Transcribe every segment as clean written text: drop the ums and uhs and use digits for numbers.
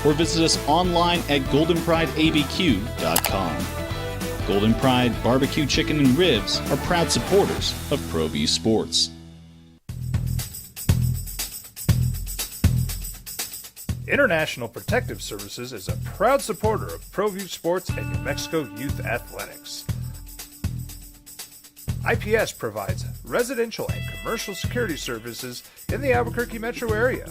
or visit us online at goldenprideabq.com. Golden Pride Barbecue Chicken and Ribs are proud supporters of ProView Sports. International Protective Services is a proud supporter of ProView Sports and New Mexico Youth Athletics. IPS provides residential and commercial security services in the Albuquerque metro area.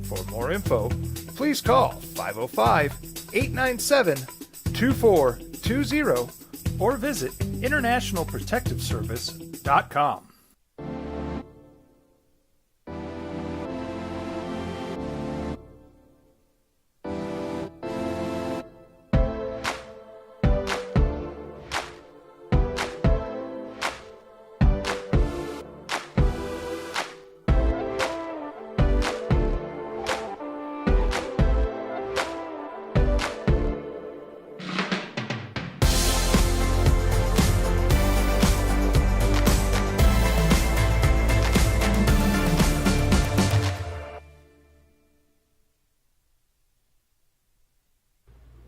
For more info, please call 505-897-2420 or visit internationalprotectiveservice.com.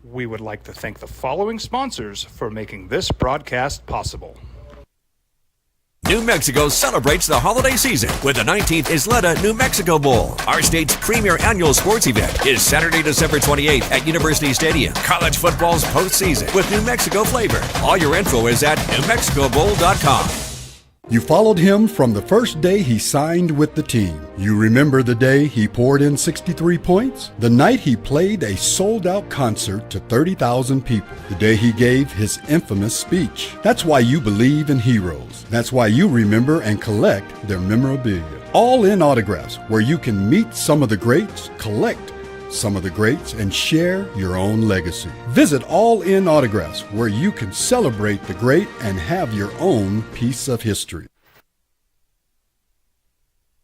We would like to thank the following sponsors for making this broadcast possible. New Mexico celebrates the holiday season with the 19th Isleta New Mexico Bowl. Our state's premier annual sports event is Saturday, December 28th at University Stadium. College football's postseason with New Mexico flavor. All your info is at newmexicobowl.com. You followed him from the first day he signed with the team. You remember the day he poured in 63 points? The night he played a sold-out concert to 30,000 people. The day he gave his infamous speech. That's why you believe in heroes. That's why you remember and collect their memorabilia. All in autographs, where you can meet some of the greats, collect some of the greats, and share your own legacy. Visit All In Autographs, where you can celebrate the great and have your own piece of history.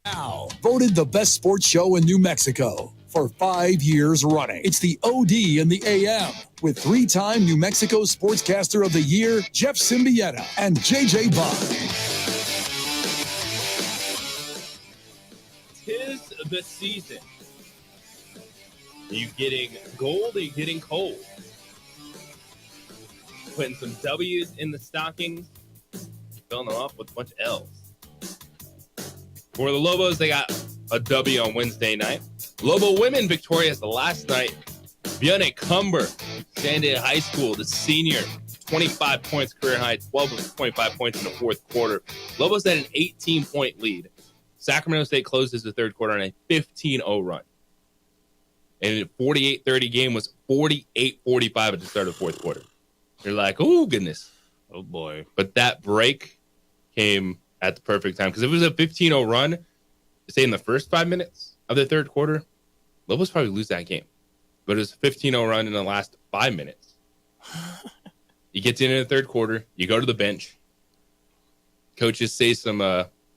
Now, voted the best sports show in New Mexico for 5 years running. It's the OD in the AM with 3-time New Mexico Sportscaster of the Year, Jeff Symbieta and JJ Buck. 'Tis the season. Are you getting gold? Are you getting cold? Putting some W's in the stockings, filling them up with a bunch of L's. For the Lobos, they got a W on Wednesday night. Lobo women victorious the last night. Vianney Cumber, San Diego High School, the senior, 25 points, career high, 12 of 25 points in the fourth quarter. Lobos had an 18-point lead. Sacramento State closes the third quarter on a 15-0 run. And the 48-30 game was 48-45 at the start of the fourth quarter. You're like, oh, goodness. Oh, boy. But that break came at the perfect time. Because if it was a 15-0 run, say in the first 5 minutes of the third quarter, Lobos probably lose that game. But it was a 15-0 run in the last 5 minutes. You get to the end of the third quarter. You go to the bench. Coaches say some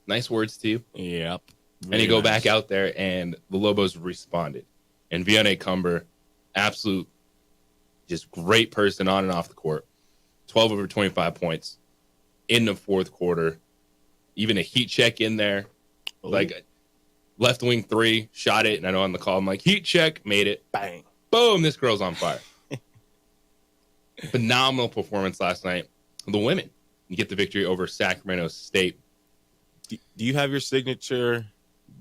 nice words to you. Yep. And you go back out there, and the Lobos responded. And Vianney Cumber, absolute, just great person on and off the court. 12 over 25 points in the fourth quarter. Even a heat check in there. Ooh. Like, left wing three, shot it. And I know on the call, I'm like, heat check, made it. Bang. Boom, this girl's on fire. Phenomenal performance last night. The women, you get the victory over Sacramento State. Do you have your signature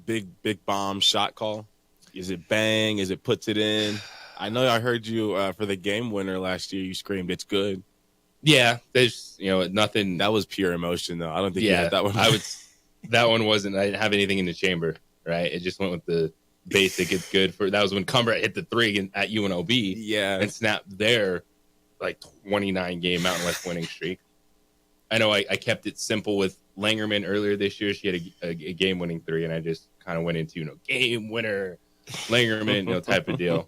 big bomb shot call? Is it bang? Is it puts it in? I know I heard you for the game winner last year. You screamed, "It's good." Yeah, there's nothing. That was pure emotion, though. I don't think you had that one. That one wasn't. I didn't have anything in the chamber, right? It just went with the basic. It's good for. That was when Cumber hit the three at UNLV. Yeah, and snapped their 29 game Mountain West winning streak. I know I kept it simple with Langerman earlier this year. She had a game winning three, and I just kind of went into game winner. Langerman, type of deal.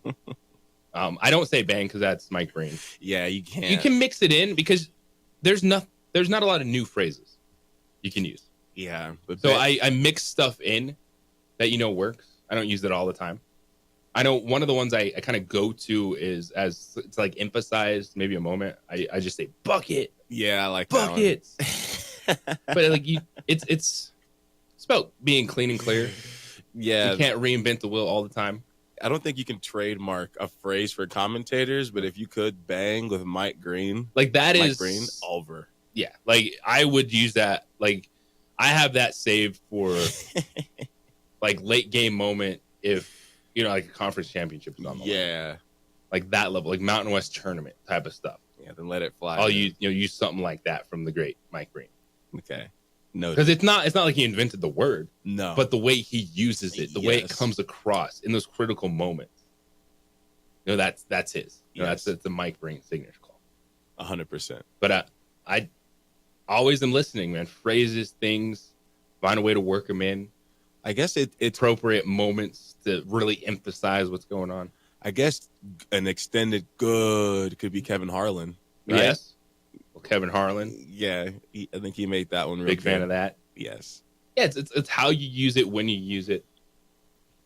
I don't say bang because that's Mike Breen. Yeah, you can't. You can mix it in because there's not a lot of new phrases you can use. Yeah, but so I mix stuff in that works. I don't use it all the time. I know one of the ones I kind of go to is as it's like emphasized maybe a moment. I just say bucket. Yeah, I like buckets. But it's about being clean and clear. Yeah, you can't reinvent the wheel all the time. I don't think you can trademark a phrase for commentators, but if you could bang with Mike Green, Like that Mike is Green over. Yeah, like I would use that. Like I have that saved for like late game moment if like a conference championship is on the line. Yeah. Like that level, like Mountain West tournament type of stuff. Yeah, then let it fly. I'll use something like that from the great Mike Green. Okay. No. Because it's not like he invented the word, No. but the way he uses it, the way it Yes. comes across in those critical moments. That's his. Yes. That's the Mike Green signature call. 100%. But I always am listening, man. Phrases, things, find a way to work them in. I guess it's Appropriate moments to really emphasize what's going on. I guess an extended good could be Kevin Harlan. Right? Yes. Well, Kevin Harlan, Yeah, I think he made that one real big fan good. of that. Yes. Yeah, it's how you use it when you use it.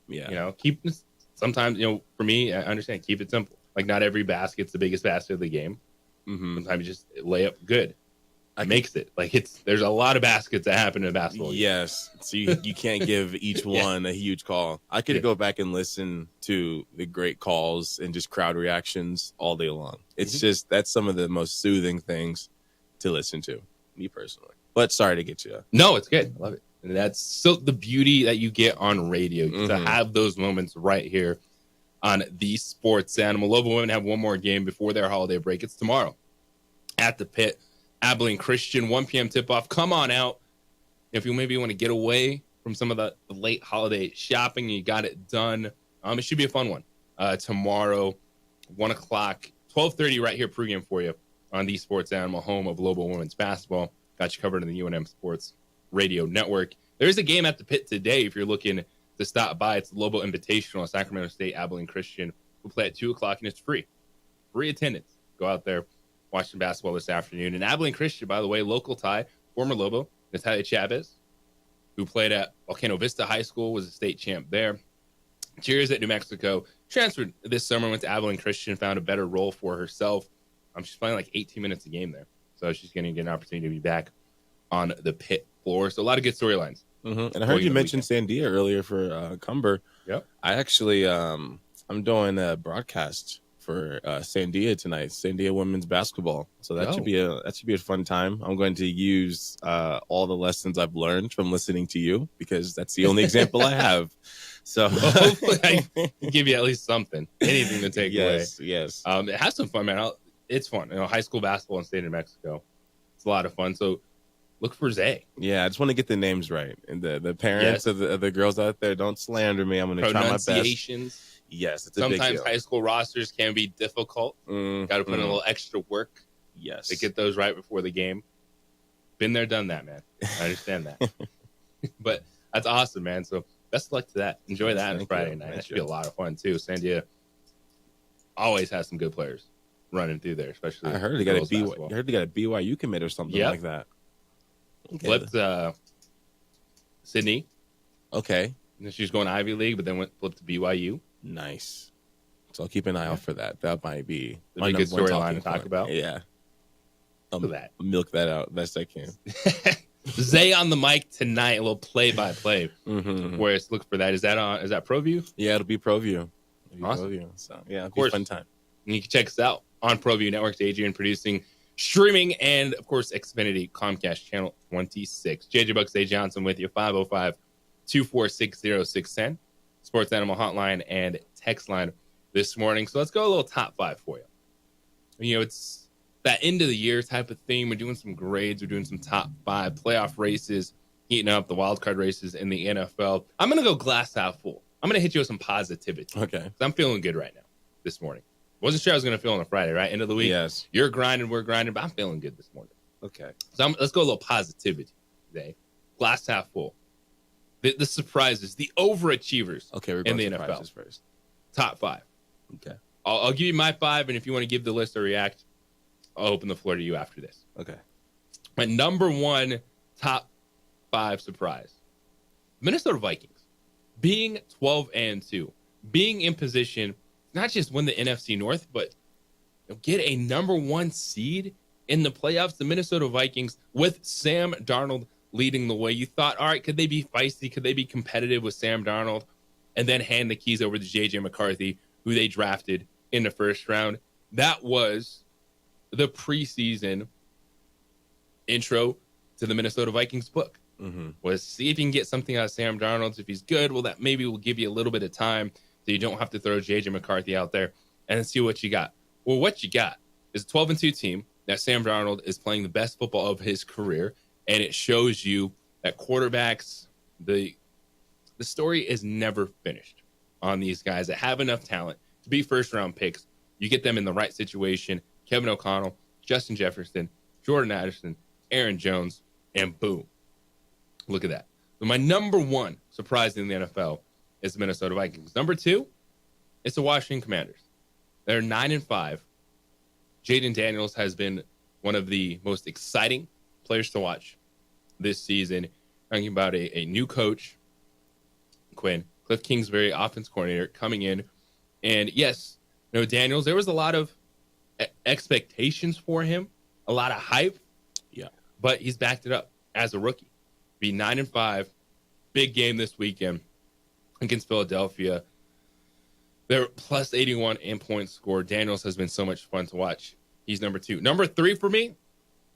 Yeah. Keep sometimes, for me, I understand, keep it simple. Like not every basket's the biggest basket of the game. Mm-hmm. Sometimes you just lay up good. Makes it. Like there's a lot of baskets that happen in a basketball game. Yes. So you can't give each one a huge call. I could go back and listen to the great calls and just crowd reactions all day long. It's just, that's some of the most soothing things to listen to, me personally. But sorry to get you. No, it's good. I love it. And that's so the beauty that you get on radio to have those moments right here on the Sports Animal. Lobo women have one more game before their holiday break. It's tomorrow at the Pit. Abilene Christian, 1 p.m. tip-off. Come on out. If you maybe want to get away from some of the late holiday shopping, you got it done. It should be a fun one. Tomorrow, 1 o'clock, 12:30 right here pregame for you on the Sports Animal, home of Lobo women's basketball. Got you covered in the UNM Sports Radio Network. There's a game at the Pit today if you're looking to stop by. It's the Lobo Invitational at Sacramento State. Abilene Christian will play at 2 o'clock, and it's free. Free attendance. Go out there. Watching basketball this afternoon. And Abilene Christian, by the way, local tie, former Lobo, Natalia Chavez, who played at Volcano Vista High School, was a state champ there. Cheers at New Mexico. Transferred this summer, went to Abilene Christian, found a better role for herself. She's playing like 18 minutes a game there. So she's going to get an opportunity to be back on the Pit floor. So a lot of good storylines. Mm-hmm. And I heard you mention Sandia earlier for Cumber. Yep. I actually, I'm doing a broadcast for Sandia tonight, Sandia women's basketball. So that should be a fun time. I'm going to use all the lessons I've learned from listening to you because that's the only example I have. So hopefully I can give you at least something, anything to take away. Yes. It has some fun, man. It's fun. High school basketball in the state of New Mexico. It's a lot of fun. So look for Zay. Yeah, I just want to get the names right. And the parents of the girls out there, don't slander me. I'm going to try my best. Pronunciations. Yes, it's a big sometimes deal. high school rosters can be difficult. Got to put in a little extra work. Yes, to get those right before the game. Been there, done that, man. I understand that. But that's awesome, man. So best of luck to that. Enjoy that on Friday night. That should be a lot of fun too. Sandia always has some good players running through there, especially. I heard they got a BYU commit or something like that. Okay. Flipped Sydney. Okay. And she's going Ivy League, but then flipped to BYU. Nice. So I'll keep an eye out for that. That might be a good storyline to talk about. Yeah. Milk that out best I can. Zay on the mic tonight, a little play-by-play. Where it's look for that. Is that ProView? Yeah, it'll be ProView. Awesome. ProView. So yeah, of course, be a fun time. And you can check us out on ProView Networks, Adrian producing, streaming, and of course Xfinity Comcast Channel 26. JJ Bucks, Zay Johnson with you. 505-246-0610. Sports Animal Hotline and text line this morning. So let's go a little top five for you. It's that end of the year type of thing. We're doing some grades. We're doing some top five playoff races, heating up the wild card races in the NFL. I'm going to go glass half full. I'm going to hit you with some positivity. Okay. I'm feeling good right now this morning. Wasn't sure I was going to feel on a Friday, right? End of the week. Yes. You're grinding, we're grinding, but I'm feeling good this morning. Okay. So let's go a little positivity today. Glass half full. The surprises, the overachievers in the NFL. First. Top five. Okay. I'll give you my five, and if you want to give the list or react, I'll open the floor to you after this. Okay. My number one top five surprise, Minnesota Vikings, being 12-2, being in position, not just win the NFC North, but get a number one seed in the playoffs. The Minnesota Vikings with Sam Darnold leading the way. You thought, all right, could they be feisty? Could they be competitive with Sam Darnold? and then hand the keys over to J.J. McCarthy, who they drafted in the first round. That was the preseason intro to the Minnesota Vikings book. Was see if you can get something out of Sam Darnold. If he's good, well, that maybe will give you a little bit of time so you don't have to throw J.J. McCarthy out there and see what you got. Well, what you got is a 12-2 team that Sam Darnold is playing the best football of his career, and it shows you that quarterbacks, the story is never finished on these guys that have enough talent to be first-round picks. You get them in the right situation. Kevin O'Connell, Justin Jefferson, Jordan Addison, Aaron Jones, and boom. Look at that. So my number one surprise in the NFL is the Minnesota Vikings. Number two, it's the Washington Commanders. They're 9-5. Jaden Daniels has been one of the most exciting players to watch this season. Talking about a new coach, Cliff Kingsbury, offense coordinator, coming in. And yes, Daniels, there was a lot of expectations for him, a lot of hype. Yeah. But he's backed it up as a rookie. Be 9-5, big game this weekend against Philadelphia. They're plus 81 in points scored. Daniels has been so much fun to watch. He's number two. Number three for me,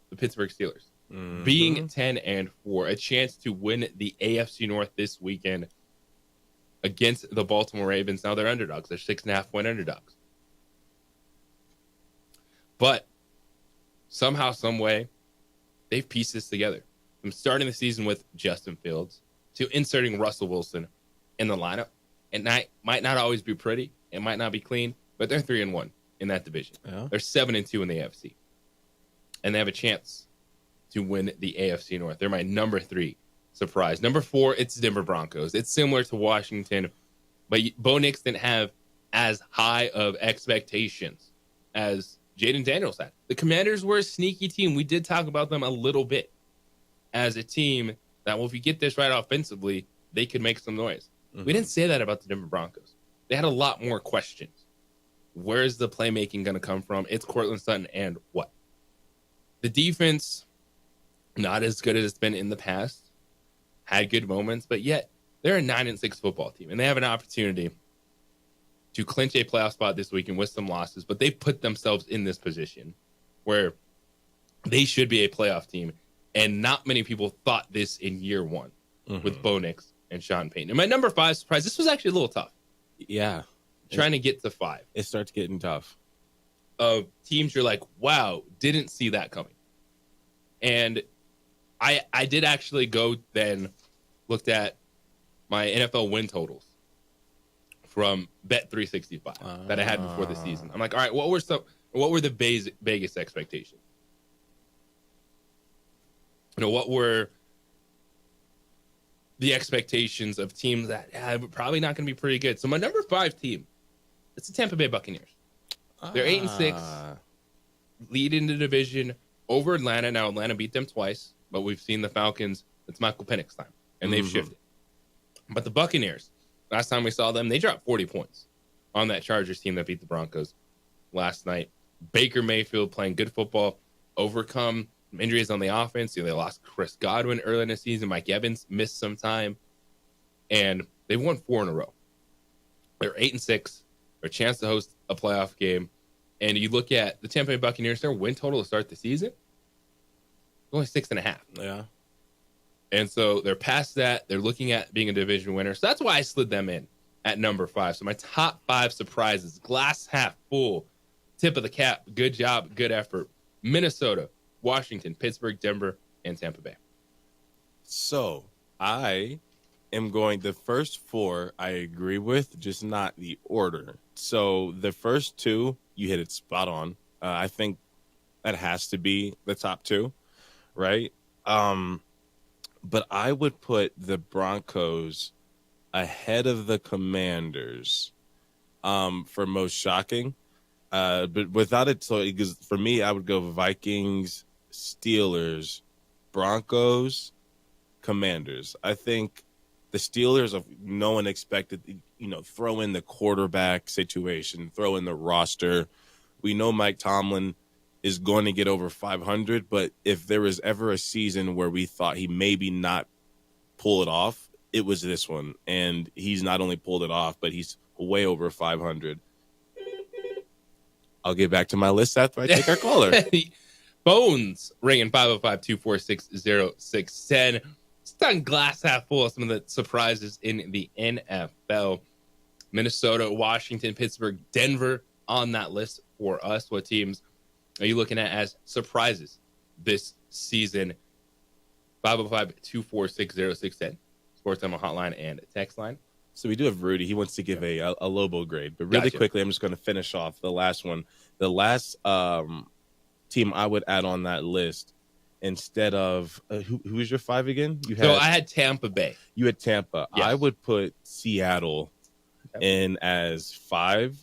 the Pittsburgh Steelers. Being 10-4, a chance to win the AFC North this weekend against the Baltimore Ravens. Now they're underdogs. They're 6.5-point underdogs. But somehow, some way, they've pieced this together. From starting the season with Justin Fields to inserting Russell Wilson in the lineup. It might not always be pretty. It might not be clean, but they're 3-1 in that division. Yeah. They're 7-2 in the AFC. And they have a chance to win the AFC North. They're my number three surprise. Number four, it's Denver Broncos. It's similar to Washington, but Bo Nix didn't have as high of expectations as Jaden Daniels had. The Commanders were a sneaky team. We did talk about them a little bit as a team that, well, if you get this right offensively, they could make some noise. We didn't say that about the Denver Broncos. They had a lot more questions. Where is the playmaking going to come from? It's Courtland Sutton and what? The defense, not as good as it's been in the past, had good moments, but yet they're a 9-6 football team, and they have an opportunity to clinch a playoff spot this weekend with some losses, but they've put themselves in this position where they should be a playoff team, and not many people thought this in year one with Bo Nix and Sean Payton. And my number five surprise, this was actually a little tough. Yeah. Trying to get to five. It starts getting tough. Of teams you're like, wow, didn't see that coming. And I did actually go then looked at my NFL win totals from Bet365 that I had before the season. I'm like, all right, what were the Vegas expectations? What were the expectations of teams that are probably not going to be pretty good? So my number five team, it's the Tampa Bay Buccaneers. They're 8-6, lead in the division over Atlanta. Now Atlanta beat them twice, but we've seen the Falcons. It's Michael Penix time, and they've shifted. But the Buccaneers, last time we saw them, they dropped 40 points on that Chargers team that beat the Broncos last night. Baker Mayfield playing good football, overcome injuries on the offense. They lost Chris Godwin early in the season. Mike Evans missed some time, and they've won 4 in a row. They're 8-6. They're a chance to host a playoff game. And you look at the Tampa Bay Buccaneers, their win total to start the season, only 6.5. Yeah. And so they're past that. They're looking at being a division winner. So that's why I slid them in at number 5. So my top 5 surprises, glass half full, tip of the cap, good job, good effort. Minnesota, Washington, Pittsburgh, Denver, and Tampa Bay. So I am going, the first 4 I agree with, just not the order. So the first 2, you hit it spot on. I think that has to be the top 2, right? But I would put the Broncos ahead of the Commanders for most shocking. But without it, so because for me, I would go Vikings, Steelers, Broncos, Commanders. I think the Steelers, no one expected, throw in the quarterback situation, throw in the roster. We know Mike Tomlin is going to get over 500, but if there was ever a season where we thought he maybe not pull it off, it was this one. And he's not only pulled it off, but he's way over 500. I'll get back to my list after I take our caller. Phones ringing 505-246-0610. It's on glass half full of some of the surprises in the NFL. Minnesota, Washington, Pittsburgh, Denver on that list for us. What teams are you looking at as surprises this season? 505-246-0610. Sports Animal hotline and text line. So we do have Rudy. He wants to give a Lobo grade. But really quickly, I'm just going to finish off the last one. The last team I would add on that list instead of who was your 5 again? I had Tampa Bay. You had Tampa. Yes. I would put Seattle in as 5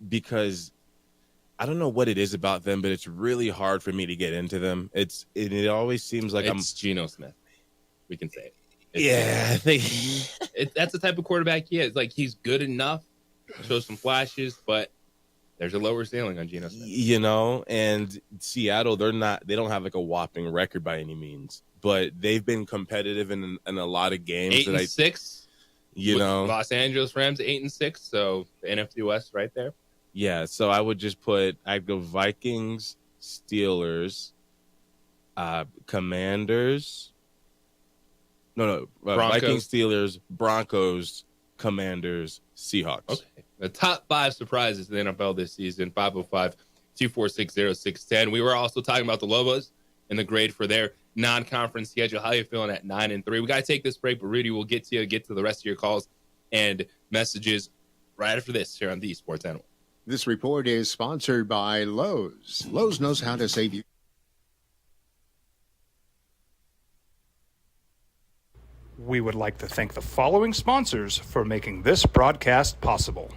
because I don't know what it is about them, but it's really hard for me to get into them. It always seems like it's Geno Smith. We can say it. I think that's the type of quarterback he is. Like, he's good enough, shows some flashes, but there's a lower ceiling on Geno Smith. You know, and Seattle, they don't have like a whopping record by any means, but they've been competitive in a lot of games. 8-6. You know, Los Angeles Rams 8-6, so the NFC West right there. Yeah, so I'd go Vikings, Steelers, Commanders. Vikings, Steelers, Broncos, Commanders, Seahawks. Okay. The top 5 surprises in the NFL this season, 505-246-0610. We were also talking about the Lobos and the grade for their non-conference schedule. How are you feeling at 9-3? We got to take this break, but Rudy, we'll get to the rest of your calls and messages right after this here on the Sports Animal. This report is sponsored by Lowe's. Lowe's knows how to save you. We would like to thank the following sponsors for making this broadcast possible.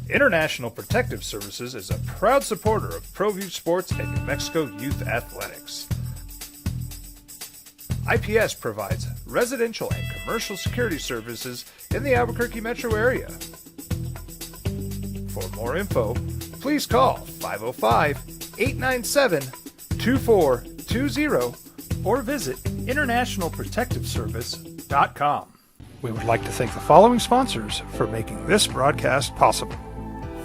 International Protective Services is a proud supporter of ProView Sports and New Mexico Youth Athletics. IPS provides residential and commercial security services in the Albuquerque metro area. For more info, please call 505-897-2420 or visit internationalprotectiveservice.com. We would like to thank the following sponsors for making this broadcast possible.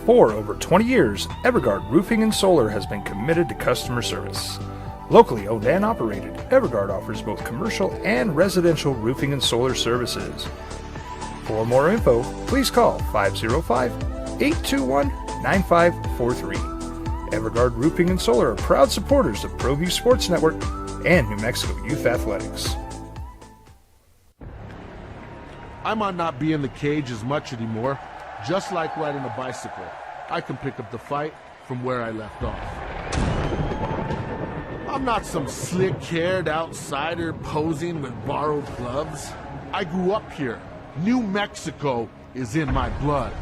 For over 20 years, Evergard Roofing and Solar has been committed to customer service. Locally owned and operated, Evergard offers both commercial and residential roofing and solar services. For more info, please call 505-821-9543. Evergard Roofing and Solar are proud supporters of ProView Sports Network and New Mexico Youth Athletics. I might not be in the cage as much anymore. Just like riding a bicycle, I can pick up the fight from where I left off. I'm not some slick-haired outsider posing with borrowed gloves. I grew up here. New Mexico is in my blood.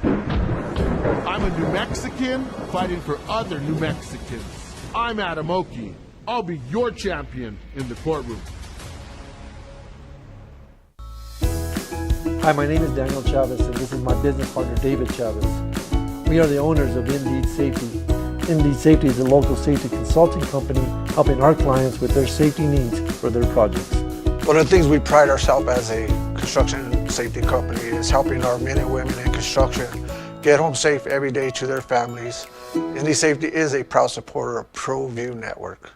I'm a New Mexican fighting for other New Mexicans. I'm Adam Oki. I'll be your champion in the courtroom. Hi, my name is Daniel Chavez, and this is my business partner, David Chavez. We are the owners of Indeed Safety. Indeed Safety is a local safety consulting company helping our clients with their safety needs for their projects. One of the things we pride ourselves as a construction safety company is helping our men and women in construction get home safe every day to their families. Indeed Safety is a proud supporter of ProView Network.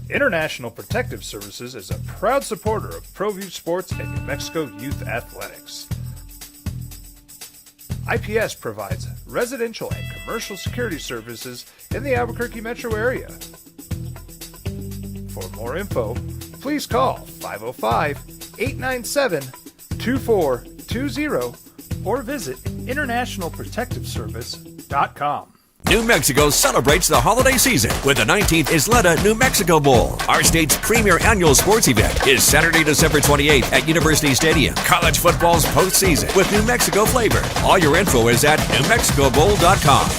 International Protective Services is a proud supporter of ProView Sports and New Mexico Youth Athletics. IPS provides residential and commercial security services in the Albuquerque metro area. For more info, please call 505-897-2420 or visit internationalprotectiveservice.com. New Mexico celebrates the holiday season with the 19th Isleta New Mexico Bowl. Our state's premier annual sports event is Saturday, December 28th at University Stadium. College football's postseason with New Mexico flavor. All your info is at NewMexicoBowl.com.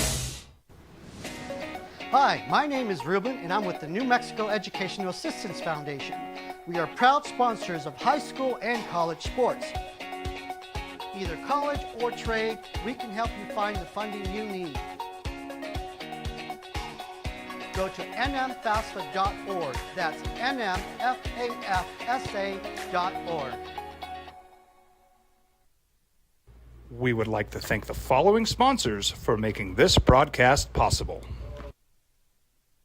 Hi, my name is Ruben, and I'm with the New Mexico Educational Assistance Foundation. We are proud sponsors of high school and college sports. either college or trade, we can help you find the funding you need. Go to nmfafsa.org. That's nmfafsa.org. We would like to thank the following sponsors for making this broadcast possible.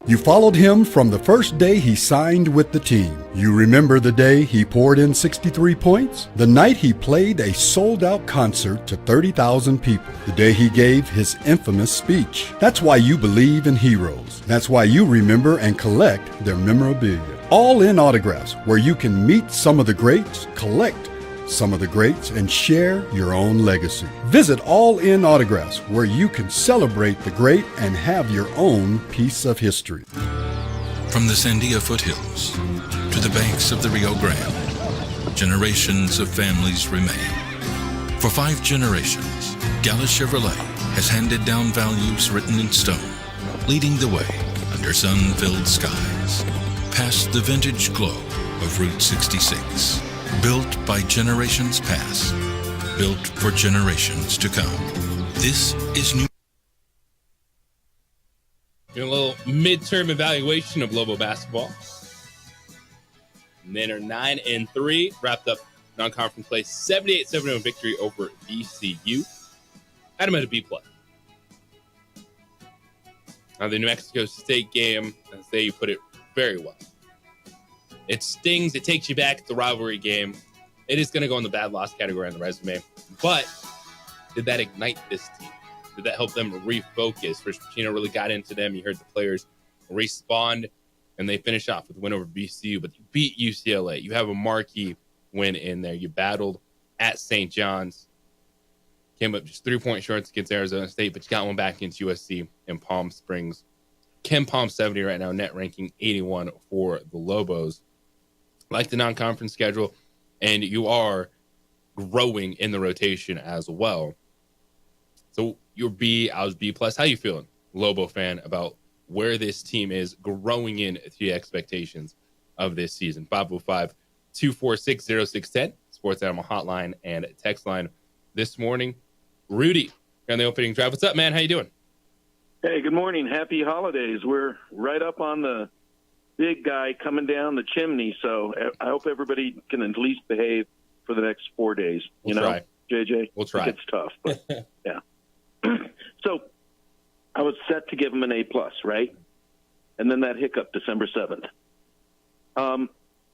You followed him from the first day he signed with the team. You remember the day he poured in 63 points? The night he played a sold-out concert to 30,000 people. The day he gave his infamous speech. That's why you believe in heroes. That's why you remember and collect their memorabilia. All in autographs, where you can meet some of the greats, collect some of the greats, and share your own legacy. Visit All In Autographs, where you can celebrate the great and have your own piece of history. From the Sandia foothills to the banks of the Rio Grande, generations of families remain. For 5 generations, Gala Chevrolet has handed down values written in stone, leading the way under sun-filled skies, past the vintage glow of Route 66. Built by generations past, built for generations to come. This is New. A little midterm evaluation of Lobo basketball. Men are 9-3, wrapped up non-conference play, 78-71 victory over VCU. Had them at a B+. Now the New Mexico State game, as they put it very well. It stings. It takes you back to the rivalry game. It is going to go in the bad loss category on the resume. But did that ignite this team? Did that help them refocus? Rich Pitino really got into them. You heard the players respond, and they finish off with a win over VCU. But you beat UCLA. You have a marquee win in there. You battled at St. John's. Came up just 3-point shorts against Arizona State, but you got one back against USC in Palm Springs. KenPom 70 right now, net ranking 81 for the Lobos. Like the non-conference schedule, and you are growing in the rotation as well. So you're B, I was B+. How you feeling, Lobo fan, about where this team is growing into the expectations of this season? 505-246-0610, Sports Animal Hotline and text line this morning. Rudy, you're on the opening drive. What's up, man? How you doing? Hey, good morning. Happy holidays. We're right up on the big guy coming down the chimney, so I hope everybody can at least behave for the next 4 days. We'll try. JJ? We'll try. It's tough, but yeah. So I was set to give him an A+, right? And then that hiccup December 7th.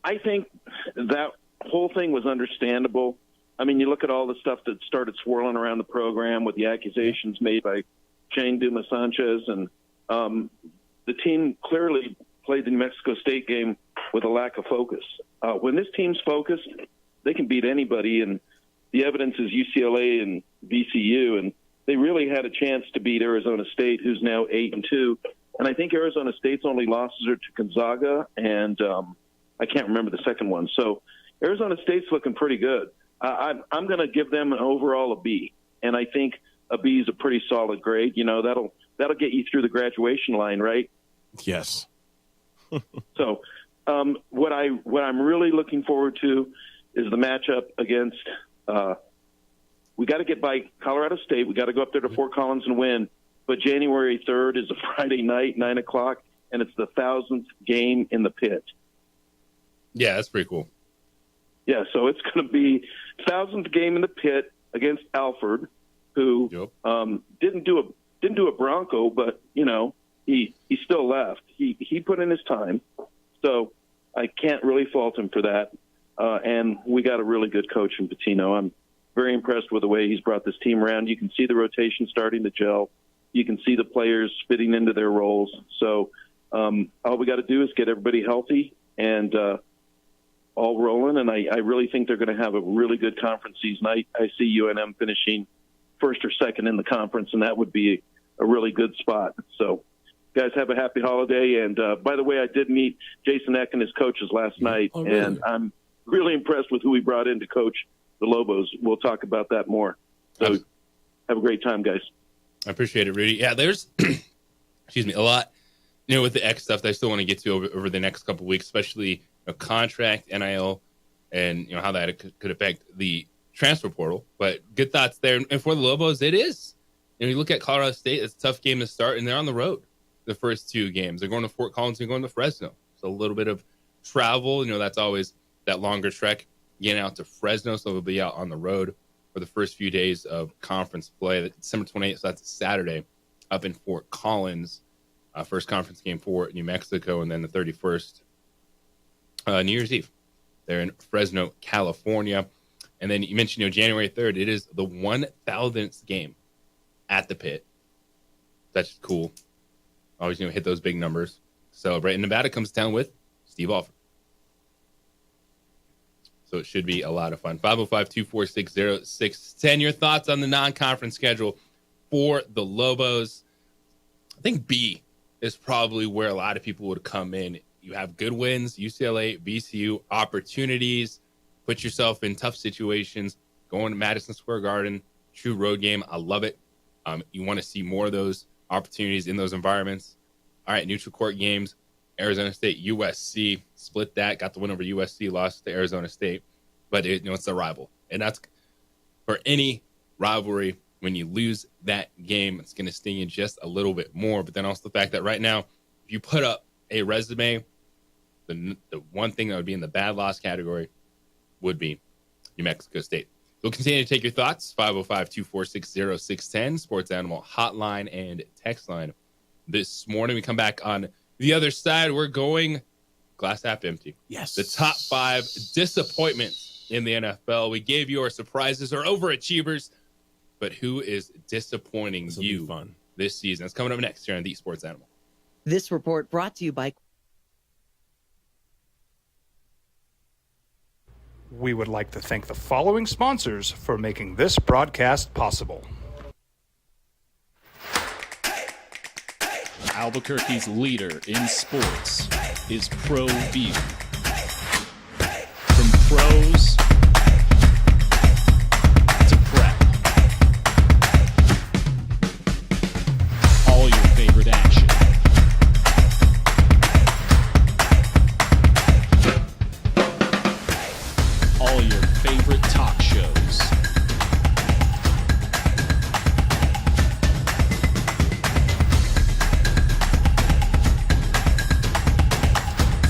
I think that whole thing was understandable. I mean, you look at all the stuff that started swirling around the program with the accusations made by Shane Dumas-Sanchez, and the team clearly played the New Mexico State game with a lack of focus. When this team's focused, they can beat anybody, and the evidence is UCLA and VCU, and they really had a chance to beat Arizona State, who's now 8-2. And I think Arizona State's only losses are to Gonzaga, and I can't remember the second one. So Arizona State's looking pretty good. I'm going to give them an overall a B, and I think a B is a pretty solid grade. You know, that'll get you through the graduation line, right? Yes. So what I'm really looking forward to is the matchup against we got to get by Colorado State. We got to go up there to Fort Collins and win. But January 3rd is a Friday night, 9 o'clock, and it's the 1,000th game in the pit. Yeah, that's pretty cool. Yeah, so it's going to be 1,000th game in the pit against Alford, who didn't do a Bronco, but you know he still left. He put in his time, so I can't really fault him for that. And we got a really good coach in Pitino. I'm very impressed with the way he's brought this team around. You can see the rotation starting to gel. You can see the players fitting into their roles. So all we got to do is get everybody healthy and all rolling. And I really think they're going to have a really good conference season. I see UNM finishing first or second in the conference, and that would be a really good spot. So guys, have a happy holiday. And by the way, I did meet Jason Eck and his coaches last night, really? And I'm really impressed with who he brought in to coach the Lobos. We'll talk about that more. So have a great time, guys. I appreciate it, Rudy. Yeah, there's, excuse me, a lot, with the X stuff that I still want to get to over the next couple of weeks, especially contract, NIL, and how that could affect the transfer portal. But good thoughts there. And for the Lobos, it is. You look at Colorado State, it's a tough game to start, and they're on the road the first 2 games. They're going to Fort Collins and going to Fresno. So a little bit of travel. That's always that longer trek getting out to Fresno. So they'll be out on the road for the first few days of conference play. December 28th, so that's a Saturday, up in Fort Collins. First conference game for New Mexico, and then the 31st, New Year's Eve. They're in Fresno, California. And then you mentioned, January 3rd, it is the 1,000th game at the Pit. That's just cool. Always, hit those big numbers. Celebrate. And Nevada comes down with Steve Alford. So it should be a lot of fun. 505-246-0610. Your thoughts on the non-conference schedule for the Lobos? I think B is probably where a lot of people would come in. You have good wins, UCLA, VCU, opportunities, put yourself in tough situations, going to Madison Square Garden, true road game. I love it. You want to see more of those opportunities in those environments. All right, neutral court games, Arizona State, USC, split that, got the win over USC, lost to Arizona State. But it's a rival. And that's for any rivalry. When you lose that game, it's going to sting you just a little bit more. But then also the fact that right now, if you put up a resume, the one thing that would be in the bad loss category would be New Mexico State. We'll continue to take your thoughts. 505-246-0610, Sports Animal hotline and text line. This morning, we come back on the other side. We're going glass half empty. Yes. The top 5 disappointments in the NFL. We gave you our surprises or overachievers. But who is disappointing you this season? It's coming up next here on The Sports Animal. This report brought to you by... We would like to thank the following sponsors for making this broadcast possible. Albuquerque's leader in sports is ProView. From pros to prep, all your favorite action. All your favorite talk shows.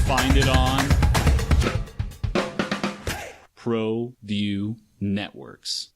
Find it on ProView Networks.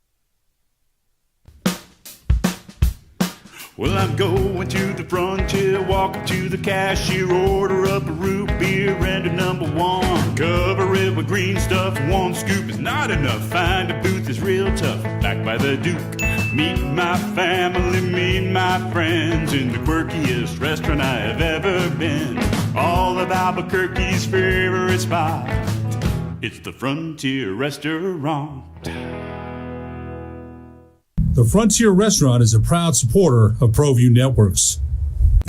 Well, I'm going to the frontier, walk up to the cashier, order up a root beer and a number 1. Cover it with green stuff, 1 scoop is not enough. Find a booth is real tough, back by the Duke. Meet my family, meet my friends in the quirkiest restaurant I have ever been. All of Albuquerque's favorite spot, it's the Frontier Restaurant. The Frontier Restaurant is a proud supporter of ProView Networks.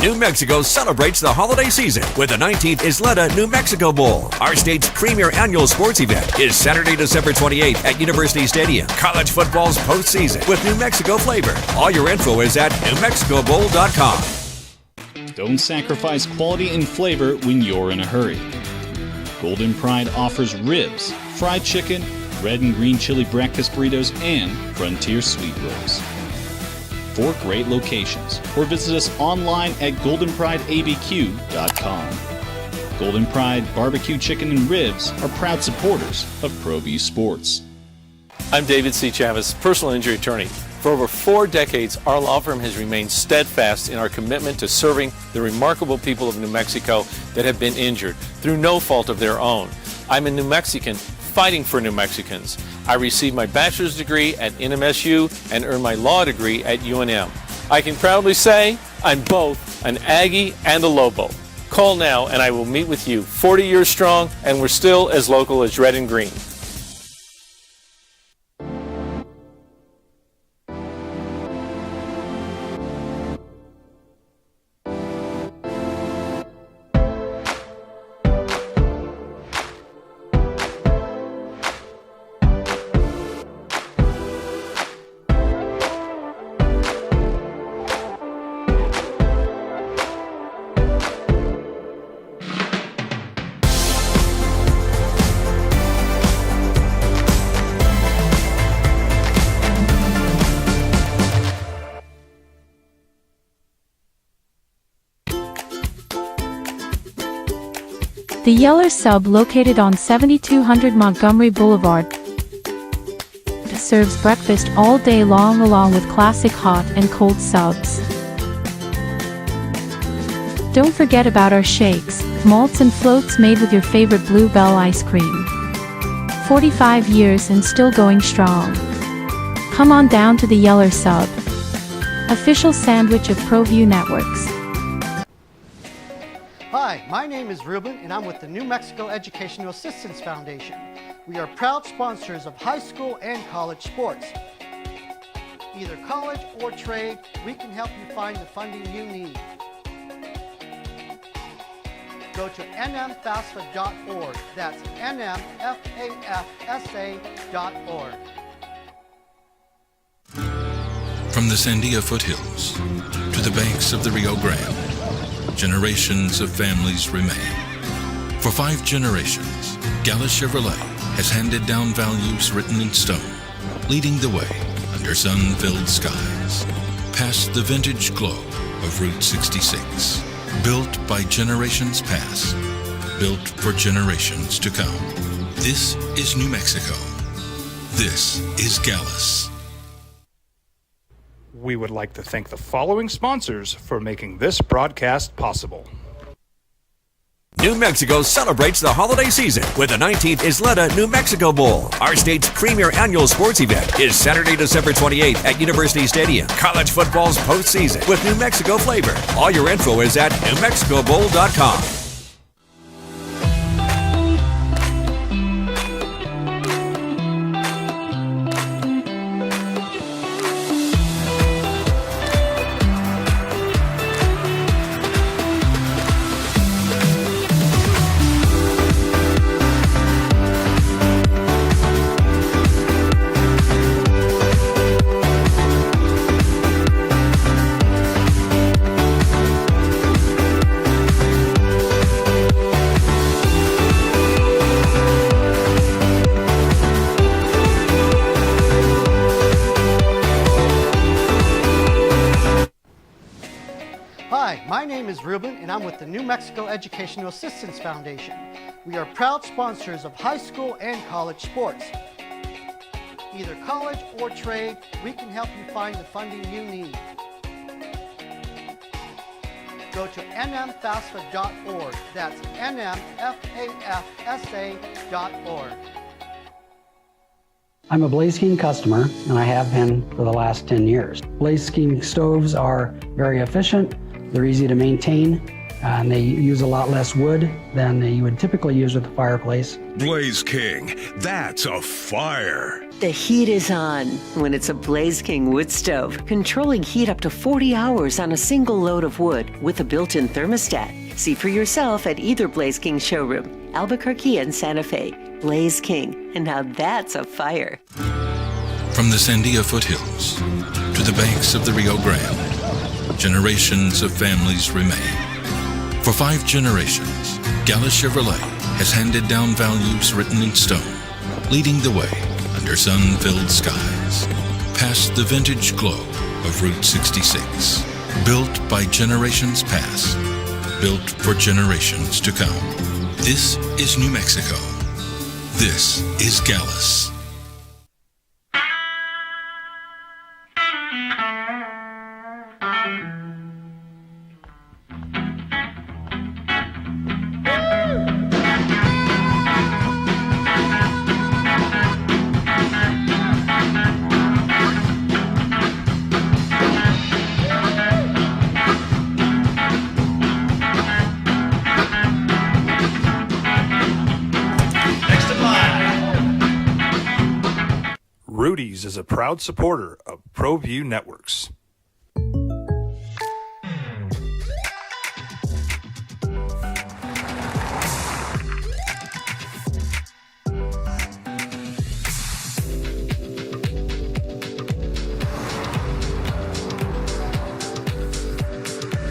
New Mexico celebrates the holiday season with the 19th Isleta New Mexico Bowl. Our state's premier annual sports event is Saturday, December 28th at University Stadium. College football's postseason with New Mexico flavor. All your info is at newmexicobowl.com. Don't sacrifice quality and flavor when you're in a hurry. Golden Pride offers ribs, fried chicken, red and green chili breakfast burritos, and Frontier sweet rolls. 4 great locations, or visit us online at goldenprideabq.com. Golden Pride Barbecue Chicken and Ribs are proud supporters of ProView Sports. I'm David C. Chavez, personal injury attorney. For over 4 decades, our law firm has remained steadfast in our commitment to serving the remarkable people of New Mexico that have been injured through no fault of their own. I'm a New Mexican fighting for New Mexicans. I received my bachelor's degree at NMSU and earned my law degree at UNM. I can proudly say I'm both an Aggie and a Lobo. Call now and I will meet with you. 40 years strong, and we're still as local as red and green. The Yeller Sub, located on 7200 Montgomery Boulevard, serves breakfast all day long along with classic hot and cold subs. Don't forget about our shakes, malts and floats made with your favorite Bluebell ice cream. 45 years and still going strong. Come on down to the Yeller Sub, official sandwich of ProView Networks. Hi, my name is Ruben, and I'm with the New Mexico Educational Assistance Foundation. We are proud sponsors of high school and college sports. Either college or trade, we can help you find the funding you need. Go to nmfafsa.org. That's nmfafsa.org. From the Sandia foothills to the banks of the Rio Grande, generations of families remain. For 5 generations, Gallus Chevrolet has handed down values written in stone, leading the way under sun-filled skies, past the vintage glow of Route 66. Built by generations past, built for generations to come. This is New Mexico. This is Gallus. We would like to thank the following sponsors for making this broadcast possible. New Mexico celebrates the holiday season with the 19th Isleta New Mexico Bowl. Our state's premier annual sports event is Saturday, December 28th at University Stadium. College football's postseason with New Mexico flavor. All your info is at newmexicobowl.com. My name is Ruben, and I'm with the New Mexico Educational Assistance Foundation. We are proud sponsors of high school and college sports. Either college or trade, we can help you find the funding you need. Go to nmfafsa.org. That's nmfafsa.org. I'm a Blaze King customer, and I have been for the last 10 years. Blaze King stoves are very efficient. They're easy to maintain, and they use a lot less wood than you would typically use with a fireplace. Blaze King, that's a fire. The heat is on when it's a Blaze King wood stove, controlling heat up to 40 hours on a single load of wood with a built-in thermostat. See for yourself at either Blaze King showroom, Albuquerque and Santa Fe. Blaze King, and now that's a fire. From the Sandia foothills to the banks of the Rio Grande, generations of families remain. For 5 generations, Gallus Chevrolet has handed down values written in stone, leading the way under sun-filled skies, past the vintage glow of Route 66. Built by generations past, built for generations to come. This is New Mexico. This is Gallus. Rudy's is a proud supporter of ProView Networks.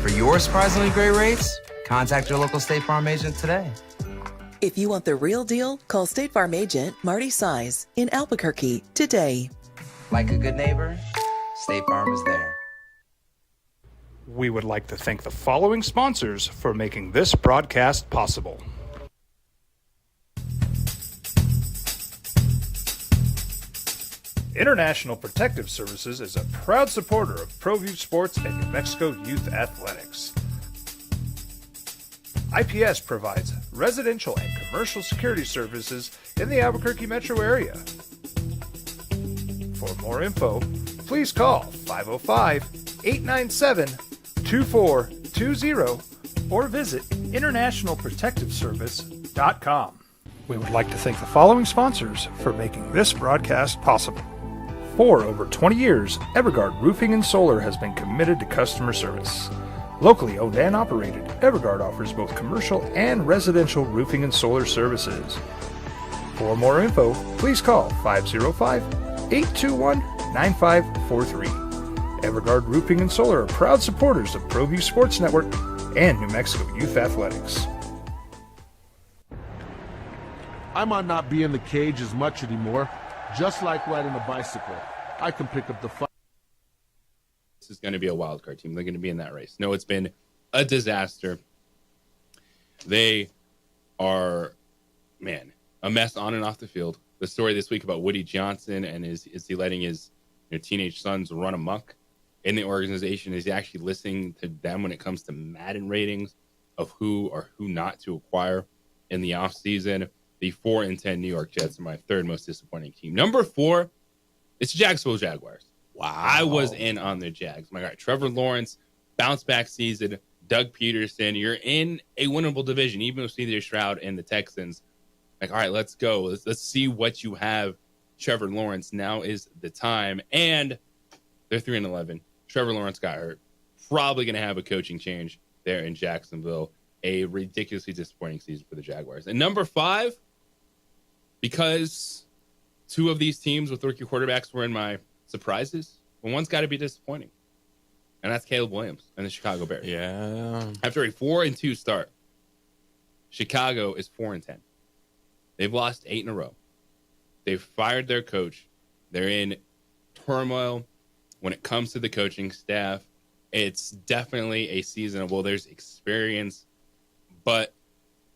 For your surprisingly great rates, contact your local State Farm agent today. If you want the real deal, call State Farm agent Marty Size in Albuquerque today. Like a good neighbor, State Farm is there. We would like to thank the following sponsors for making this broadcast possible. International Protective Services is a proud supporter of ProView Sports and New Mexico Youth Athletics. IPS provides residential and commercial security services in the Albuquerque metro area. For more info, please call 505-897-2420 or visit internationalprotectiveservice.com. We would like to thank the following sponsors for making this broadcast possible. For over 20 years, Evergard Roofing and Solar has been committed to customer service. Locally owned and operated, Evergard offers both commercial and residential roofing and solar services. For more info, please call 505-821-9543. Evergard Roofing and Solar are proud supporters of ProView Sports Network and New Mexico Youth Athletics. I might not be in the cage as much anymore. Just like riding a bicycle, I can pick up the fight. This is going to be a wild card team. They're going to be in that race. No, it's been a disaster. They are, man, a mess on and off the field. The story this week about Woody Johnson and is he letting his teenage sons run amok in the organization? Is he actually listening to them when it comes to Madden ratings of who or who not to acquire in the offseason? The 4-10 New York Jets are my third most disappointing team. Number 4, it's the Jacksonville Jaguars. Wow. I was in on the Jags. My God, Trevor Lawrence, bounce back season, Doug Peterson. You're in a winnable division, even with CJ Stroud and the Texans. Like, all right, let's go. Let's see what you have, Trevor Lawrence. Now is the time. And they're 3-11. Trevor Lawrence got hurt. Probably going to have a coaching change there in Jacksonville. A ridiculously disappointing season for the Jaguars. And number 5, because 2 of these teams with rookie quarterbacks were in my surprises, well, one's got to be disappointing. And that's Caleb Williams and the Chicago Bears. Yeah. After a 4-2 start, Chicago is 4-10. They've lost 8 in a row. They've fired their coach. They're in turmoil when it comes to the coaching staff. It's definitely a season of, well, there's experience, but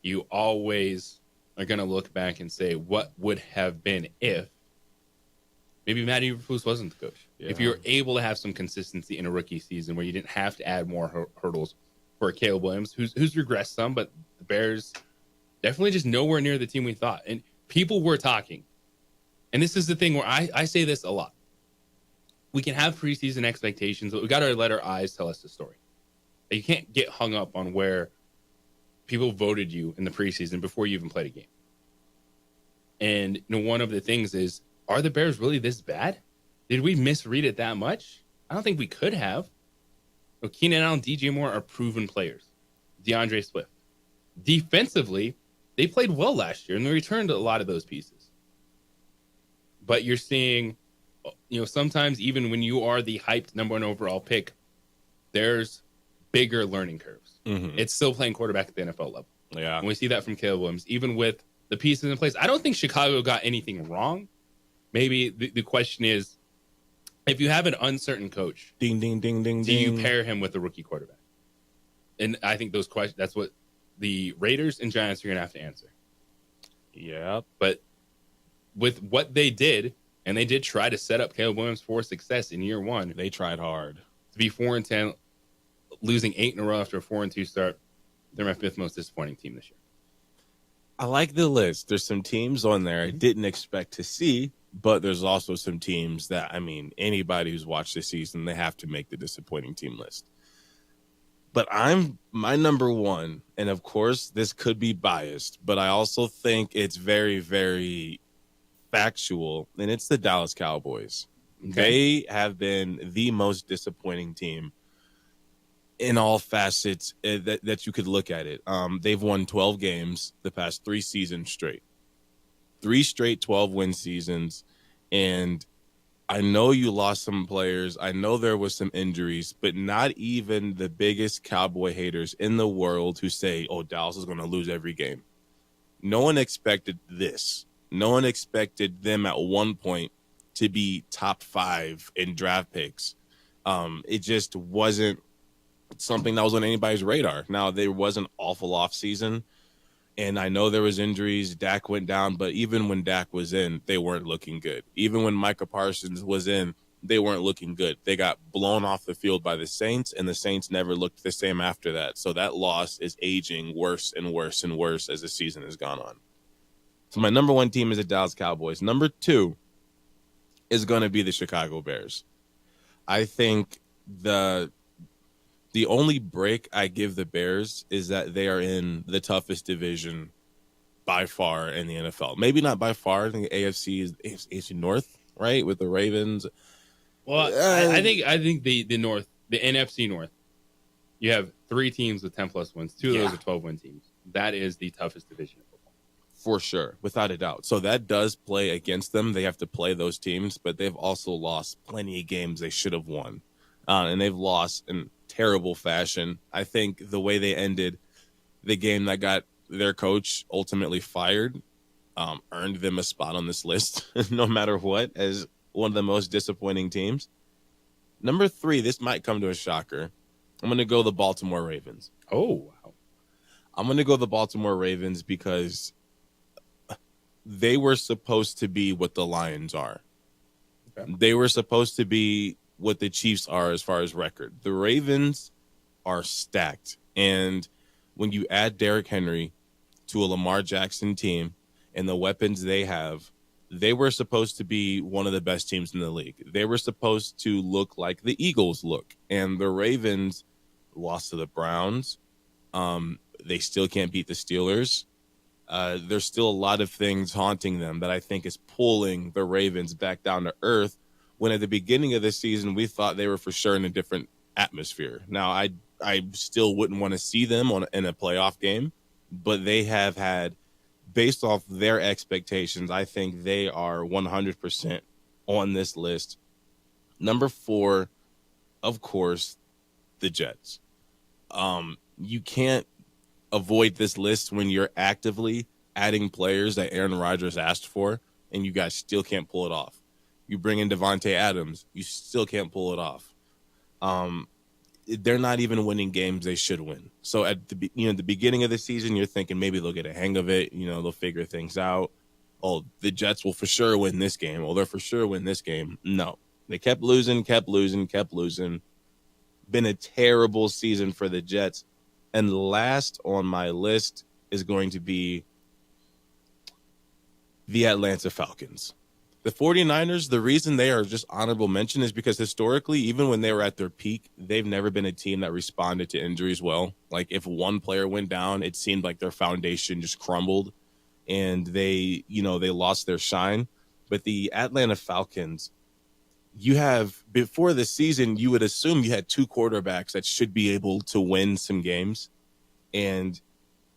you always are going to look back and say, what would have been if maybe Matty Eberflus wasn't the coach? Yeah. If you were able to have some consistency in a rookie season where you didn't have to add more hurdles for Caleb Williams, who's regressed some, but the Bears definitely just nowhere near the team we thought. And people were talking. And this is the thing where I say this a lot. We can have preseason expectations, but we got to let our eyes tell us the story. You can't get hung up on where people voted you in the preseason before you even played a game. And one of the things is, are the Bears really this bad? Did we misread it that much? I don't think we could have. Keenan Allen, DJ Moore are proven players. DeAndre Swift. Defensively, they played well last year, and they returned a lot of those pieces. But you're seeing, sometimes even when you are the hyped number 1 overall pick, there's bigger learning curves. Mm-hmm. It's still playing quarterback at the NFL level. Yeah. And we see that from Caleb Williams, even with the pieces in place. I don't think Chicago got anything wrong. Maybe the question is, if you have an uncertain coach, ding, ding, ding, ding, do you pair him with a rookie quarterback? And I think those questions, that's what the Raiders and Giants are going to have to answer. Yeah. But with what they did, and they did try to set up Caleb Williams for success in year 1. They tried hard. To be 4-10, losing 8 in a row after a 4-2 start, they're my 5th most disappointing team this year. I like the list. There's some teams on there I didn't expect to see, but there's also some teams that, anybody who's watched this season, they have to make the disappointing team list. But my number 1, and of course, this could be biased, but I also think it's very, very factual, and it's the Dallas Cowboys. Okay. They have been the most disappointing team in all facets that you could look at it. They've won 12 games the past 3 seasons straight. 3 straight 12-win seasons. And I know you lost some players. I know there was some injuries, but not even the biggest Cowboy haters in the world who say, oh, Dallas is going to lose every game. No one expected this. No one expected them at one point to be top 5 in draft picks. It just wasn't something that was on anybody's radar. Now, there was an awful off season. And I know there was injuries. Dak went down, but even when Dak was in, they weren't looking good. Even when Micah Parsons was in, they weren't looking good. They got blown off the field by the Saints, and the Saints never looked the same after that. So that loss is aging worse and worse and worse as the season has gone on. So my number one team is the Dallas Cowboys. Number two is going to be the Chicago Bears. I think the only break I give the Bears is that they are in the toughest division by far in the NFL. Maybe not by far. I think the AFC is AFC North, right, with the Ravens. Well, I think the North, the NFC North, you have 3 teams with 10-plus wins. 2 of those are 12-win teams. That is the toughest division of football. For sure, without a doubt. So that does play against them. They have to play those teams, but they've also lost plenty of games they should have won. And they've lost in terrible fashion. I think the way they ended the game that got their coach ultimately fired earned them a spot on this list, no matter what, as one of the most disappointing teams. Number 3, this might come to a shocker. I'm going to go the Baltimore Ravens. Oh, wow. I'm going to go the Baltimore Ravens because they were supposed to be what the Lions are. Okay. They were supposed to be what the Chiefs are as far as record. The Ravens are stacked. And when you add Derrick Henry to a Lamar Jackson team and the weapons they have, they were supposed to be one of the best teams in the league. They were supposed to look like the Eagles look. And the Ravens lost to the Browns. They still can't beat the Steelers. There's still a lot of things haunting them that I think is pulling the Ravens back down to earth, when at the beginning of this season, we thought they were for sure in a different atmosphere. Now, I still wouldn't want to see them in a playoff game, but they have had, based off their expectations, I think they are 100% on this list. Number 4, of course, the Jets. You can't avoid this list when you're actively adding players that Aaron Rodgers asked for, and you guys still can't pull it off. You bring in Devontae Adams, you still can't pull it off. They're not even winning games they should win. So at the beginning of the season, you're thinking maybe they'll get a hang of it. They'll figure things out. Oh, the Jets will for sure win this game. Oh, they'll for sure win this game. No, they kept losing. Been a terrible season for the Jets. And last on my list is going to be the Atlanta Falcons. The 49ers, the reason they are just honorable mention is because historically, even when they were at their peak, they've never been a team that responded to injuries well. Like if one player went down, it seemed like their foundation just crumbled and they lost their shine. But the Atlanta Falcons, before the season, you would assume you had 2 quarterbacks that should be able to win some games. And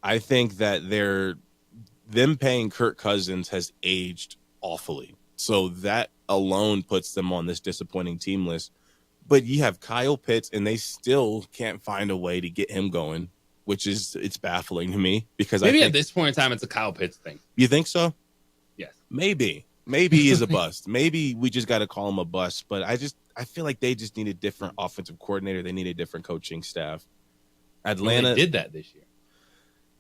I think that them paying Kirk Cousins has aged awfully. So that alone puts them on this disappointing team list. But you have Kyle Pitts, and they still can't find a way to get him going, it's baffling to me because maybe at this point in time, it's a Kyle Pitts thing. You think so? Yes. Maybe he's a bust. Maybe we just got to call him a bust. But I feel like they just need a different offensive coordinator. They need a different coaching staff. Atlanta did that this year.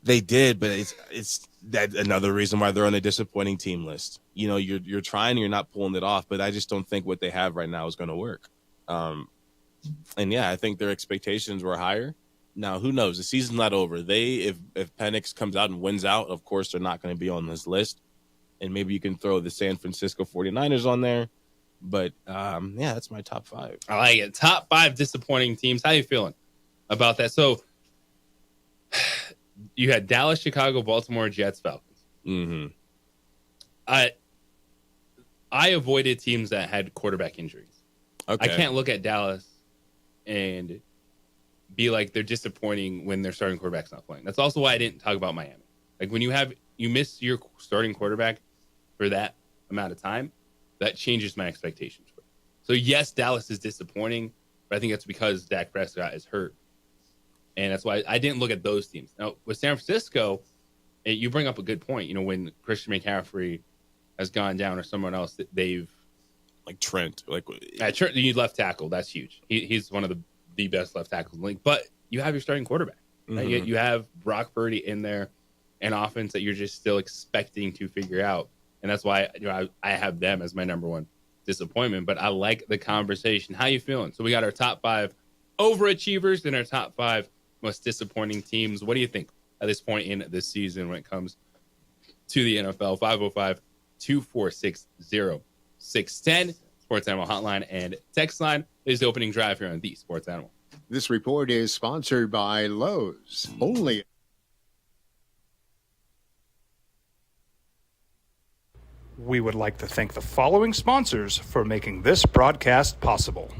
They did, but it's that another reason why they're on a disappointing team list. You're trying, you're not pulling it off, but I just don't think what they have right now is going to work. And yeah, I think their expectations were higher. Now, who knows? The season's not over. If Penix comes out and wins out, of course, they're not going to be on this list. And maybe you can throw the San Francisco 49ers on there. But yeah, that's my top 5. I like it. Top 5 disappointing teams. How you feeling about that? So you had Dallas, Chicago, Baltimore, Jets, Falcons. Mm-hmm. I avoided teams that had quarterback injuries. Okay. I can't look at Dallas and be like they're disappointing when their starting quarterback's not playing. That's also why I didn't talk about Miami. Like when you miss your starting quarterback for that amount of time, that changes my expectations for it. So yes, Dallas is disappointing, but I think that's because Dak Prescott is hurt. And that's why I didn't look at those teams. Now, with San Francisco, you bring up a good point. When Christian McCaffrey has gone down or someone else, they've... Like Trent. Trent, you need left tackle. That's huge. He's one of the best left tackles in the league. But you have your starting quarterback. Right? Mm-hmm. You have Brock Purdy in there. an offense that you're just still expecting to figure out. And that's why I have them as my number one disappointment. But I like the conversation. How you feeling? So we got our top 5 overachievers and our top 5 most disappointing teams. What do you think at this point in the season when it comes to the NFL? 505-246-0610, Sports Animal Hotline and text line is the opening drive here on the Sports Animal. This report is sponsored by Lowe's. Only. We would like to thank the following sponsors for making this broadcast possible.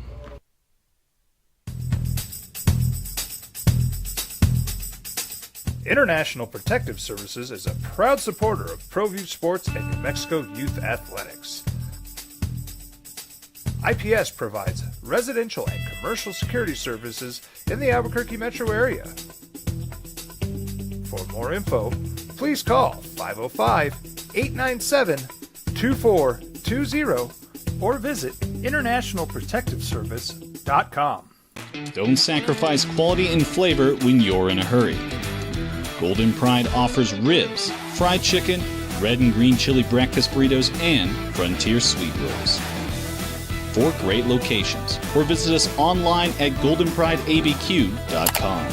International Protective Services is a proud supporter of ProView Sports and New Mexico Youth Athletics. IPS provides residential and commercial security services in the Albuquerque metro area. For more info, please call 505-897-2420 or visit internationalprotectiveservice.com. Don't sacrifice quality and flavor when you're in a hurry. Golden Pride offers ribs, fried chicken, red and green chili breakfast burritos, and Frontier Sweet Rolls. 4 great locations, or visit us online at goldenprideabq.com.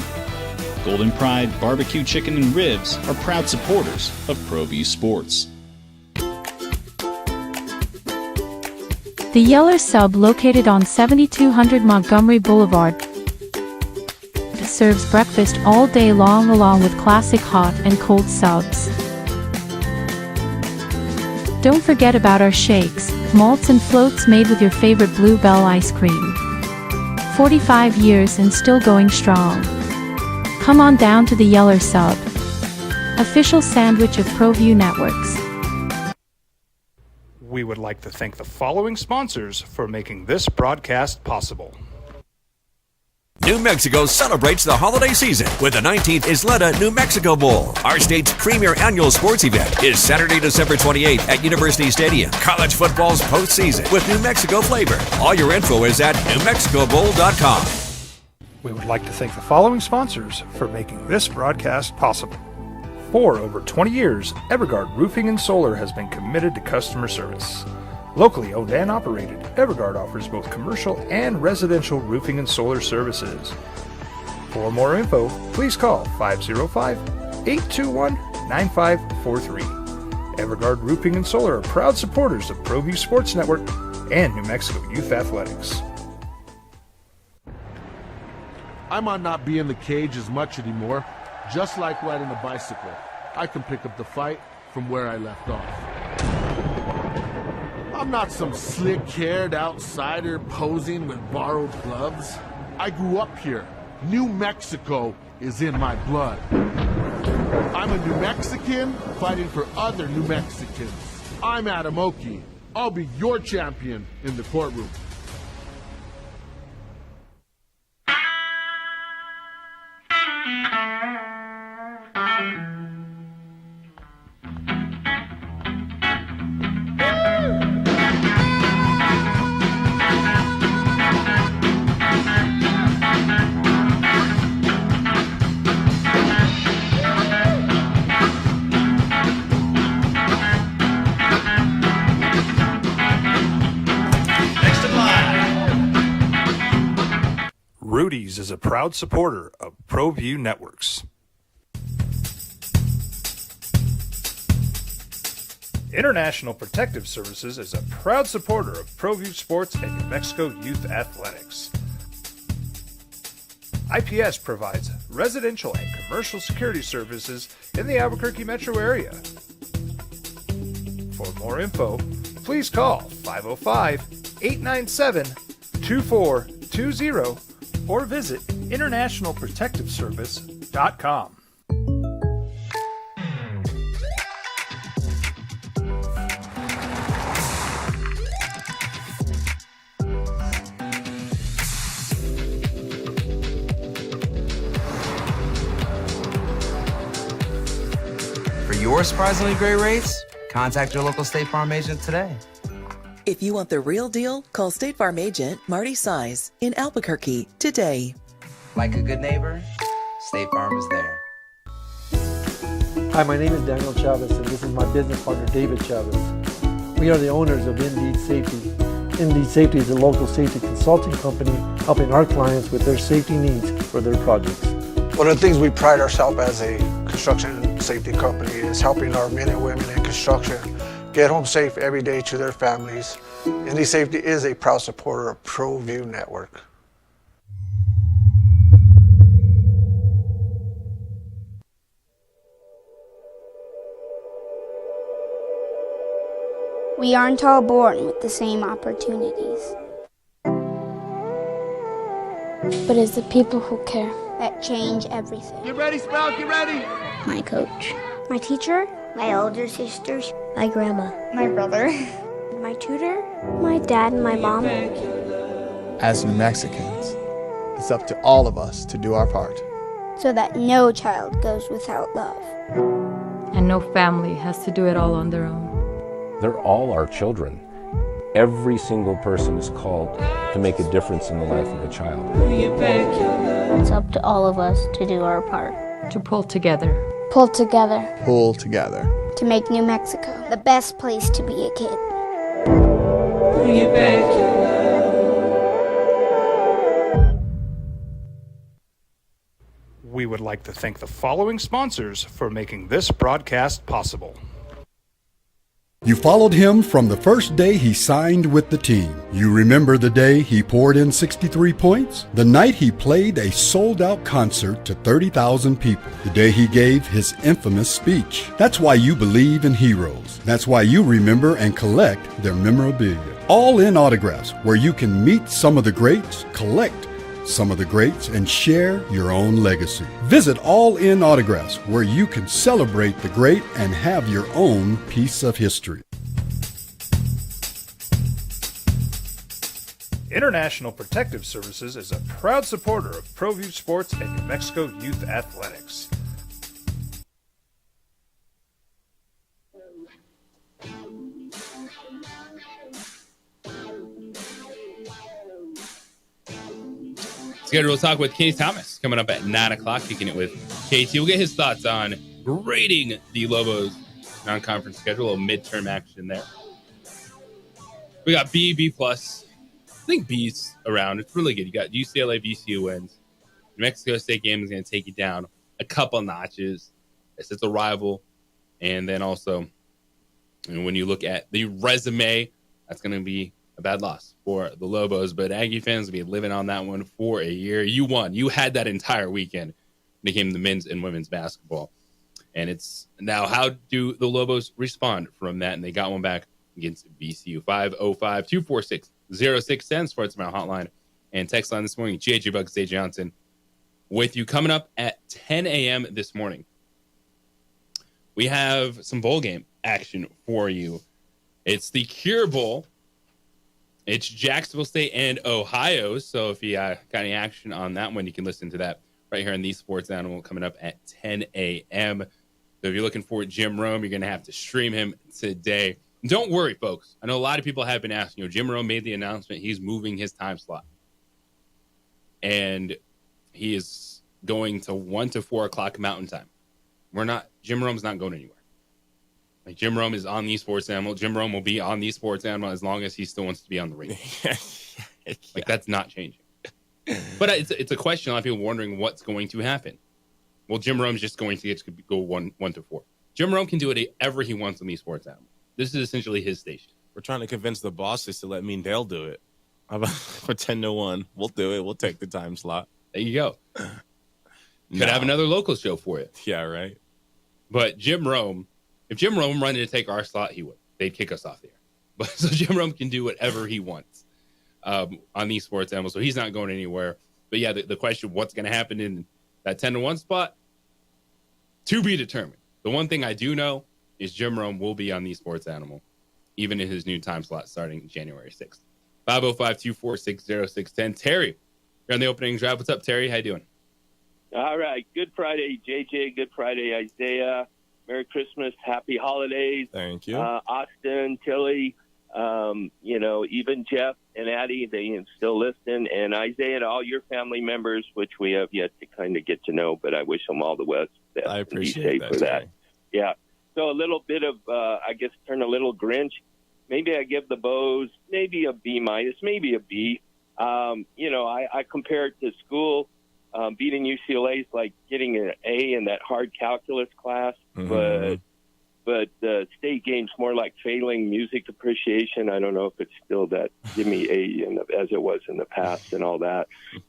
Golden Pride Barbecue Chicken and Ribs are proud supporters of ProView Sports. The Yeller Sub, located on 7200 Montgomery Boulevard, serves breakfast all day long along with classic hot and cold subs. Don't forget about our shakes, malts and floats made with your favorite Bluebell ice cream. 45 years and still going strong. Come on down to the Yeller Sub, official sandwich of ProView Networks. We would like to thank the following sponsors for making this broadcast possible. New Mexico celebrates the holiday season with the 19th Isleta New Mexico Bowl. Our state's premier annual sports event is Saturday, December 28th at University Stadium. College football's postseason with New Mexico flavor. All your info is at newmexicobowl.com. We would like to thank the following sponsors for making this broadcast possible. For over 20 years, Evergard Roofing and Solar has been committed to customer service. Locally owned and operated, Evergard offers both commercial and residential roofing and solar services. For more info, please call 505-821-9543. Evergard Roofing and Solar are proud supporters of ProView Sports Network and New Mexico Youth Athletics. I might not be in the cage as much anymore. Just like riding a bicycle, I can pick up the fight from where I left off. I'm not some slick-haired outsider posing with borrowed gloves. I grew up here. New Mexico is in my blood. I'm a New Mexican fighting for other New Mexicans. I'm Adam Oki. I'll be your champion in the courtroom. Rudy's is a proud supporter of ProView Networks. International Protective Services is a proud supporter of ProView Sports and New Mexico Youth Athletics. IPS provides residential and commercial security services in the Albuquerque metro area. For more info, please call 505-897-2420 or visit internationalprotectiveservice.com. For your surprisingly great rates, contact your local State Farm agent today. If you want the real deal, call State Farm agent Marty Size in Albuquerque today. Like a good neighbor, State Farm is there. Hi, my name is Daniel Chavez, and this is my business partner, David Chavez. We are the owners of Indeed Safety. Indeed Safety is a local safety consulting company helping our clients with their safety needs for their projects. One of the things we pride ourselves as a construction safety company is helping our men and women in construction get home safe every day to their families. Indeed Safety is a proud supporter of ProView Network. We aren't all born with the same opportunities. But it's the people who care that change everything. Get ready, Sprout, get ready! My coach. My teacher. My older sisters. My grandma. My brother. My tutor. My dad and my mom. As New Mexicans, it's up to all of us to do our part. So that no child goes without love. And no family has to do it all on their own. They're all our children. Every single person is called to make a difference in the life of a child. It's up to all of us to do our part. To pull together. Pull together. Pull together. To make New Mexico the best place to be a kid. We would like to thank the following sponsors for making this broadcast possible. You followed him from the first day he signed with the team. You remember the day he poured in 63 points? The night he played a sold-out concert to 30,000 people. The day he gave his infamous speech. That's why you believe in heroes. That's why you remember and collect their memorabilia. All in Autographs, where you can meet some of the greats, collect some of the greats, and share your own legacy. Visit All In Autographs, where you can celebrate the great and have your own piece of history. International Protective Services is a proud supporter of ProView Sports and New Mexico Youth Athletics. Scheduled talk with Kenny Thomas coming up at 9 o'clock, kicking it with KT. We'll get his thoughts on grading the Lobos non-conference schedule, a midterm action there. We got B+. I think B's around. It's really good. You got UCLA, VCU wins. New Mexico State game is going to take you down a couple notches. It's a rival. And then also, when you look at the resume, that's going to be a bad loss for the Lobos, but Aggie fans will be living on that one for a year. You won. You had that entire weekend when it came to men's and women's basketball. And it's now, how do the Lobos respond from that? And they got one back against VCU. 505-246-0610, Sports Mile Hotline and text line this morning. JJ Bugs, Dave Johnson with you. Coming up at 10 a.m. this morning, we have some bowl game action for you. It's the Cure Bowl. It's Jacksonville State and Ohio. So if you got any action on that one, you can listen to that right here on the Sports Animal coming up at 10 a.m. So if you're looking for Jim Rome, you're going to have to stream him today. Don't worry, folks. I know a lot of people have been asking. Jim Rome made the announcement he's moving his time slot. And he is going to 1 to 4 o'clock Mountain Time. Jim Rome's not going anywhere. Like, Jim Rome is on the Sports Animal. Jim Rome will be on the Sports Animal as long as he still wants to be on the radio. That's not changing. But it's a question. A lot of people wondering what's going to happen. Well, Jim Rome's just going to go 1 to 4. Jim Rome can do whatever he wants on the Sports Animal. This is essentially his station. We're trying to convince the bosses to let me and Dale do it. How about for 10 to 1? We'll do it. We'll take the time slot. There you go. Could have another local show for you. Yeah, right. But Jim Rome, if Jim Rome wanted to take our slot, he would. They'd kick us off the air. But so Jim Rome can do whatever he wants on these Sports Animals. So he's not going anywhere. But yeah, the question, what's going to happen in that 10 to 1 spot? To be determined. The one thing I do know is Jim Rome will be on the Sports Animal, even in his new time slot starting January 6th. 505-246-0610. Terry, you're on the opening drive. What's up, Terry? How you doing? All right. Good Friday, JJ. Good Friday, Isaiah. Merry Christmas. Happy holidays. Thank you. Austin, Tilly, even Jeff and Addie, they still listen. And Isaiah and all your family members, which we have yet to kind of get to know, but I wish them all the best. I appreciate for that. Yeah. So a little bit of, I guess, turn a little Grinch. Maybe I give the Bows maybe a B-, maybe a B. I compare it to school. Beating UCLA is like getting an A in that hard calculus class, but the state game's more like failing music appreciation. I don't know if it's still that give me A as it was in the past and all that.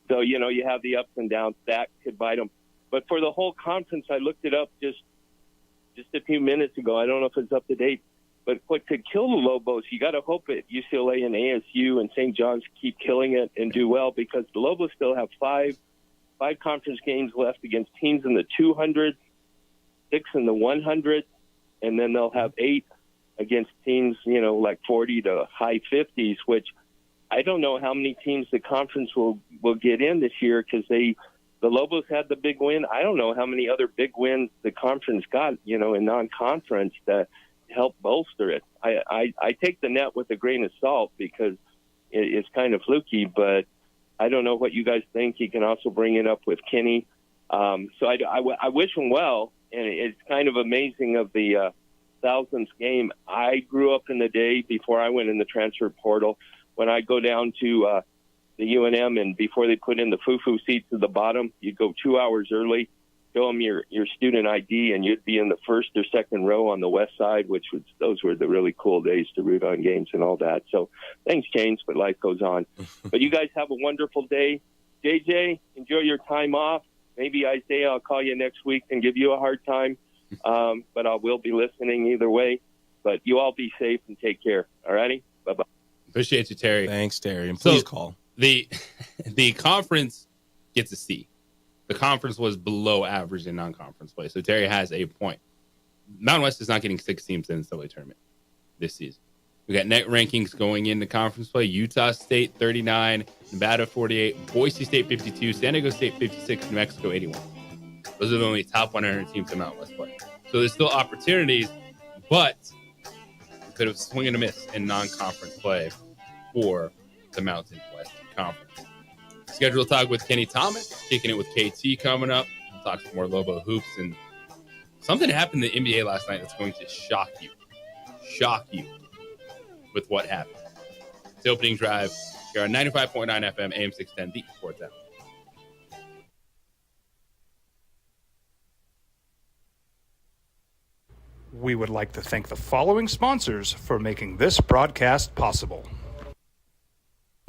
So, you have the ups and downs. That could bite them. But for the whole conference, I looked it up just a few minutes ago. I don't know if it's up to date. But what could kill the Lobos, you got to hope that UCLA and ASU and St. John's keep killing it and do well, because the Lobos still have five conference games left against teams in the 200s, 6 in the 100s, and then they'll have 8 against teams, like 40 to high 50s, which I don't know how many teams the conference will get in this year, because the Lobos had the big win. I don't know how many other big wins the conference got, in non-conference that help bolster it. I take the net with a grain of salt because it's kind of fluky, but I don't know what you guys think. He can also bring it up with Kenny. So I wish him well, and it's kind of amazing of the thousands game. I grew up in the day before I went in the transfer portal, when I go down to the UNM, and before they put in the foo-foo seats at the bottom, you'd go 2 hours early, show them your student ID, and you'd be in the first or second row on the west side, those were the really cool days to root on games and all that. So things change, but life goes on. But you guys have a wonderful day. JJ, enjoy your time off. Maybe Isaiah, I'll call you next week and give you a hard time. But I will be listening either way. But you all be safe and take care. All righty? Bye-bye. Appreciate you, Terry. Thanks, Terry. And please call. The conference gets a C. The conference was below average in non-conference play, so Terry has a point. Mountain West is not getting 6 teams in the NCAA tournament this season. We got net rankings going into conference play. Utah State 39, Nevada 48, Boise State 52, San Diego State 56, New Mexico 81. Those are the only top 100 teams in Mountain West play. So there's still opportunities, but we could have swung and a miss in non-conference play for the Mountain West Conference. Scheduled talk with Kenny Thomas, kicking it with KT coming up. We'll talk some more Lobo hoops, and something happened in the NBA last night that's going to shock you with what happened. It's the opening drive here on 95.9 FM, AM 610, the Sports App. We would like to thank the following sponsors for making this broadcast possible.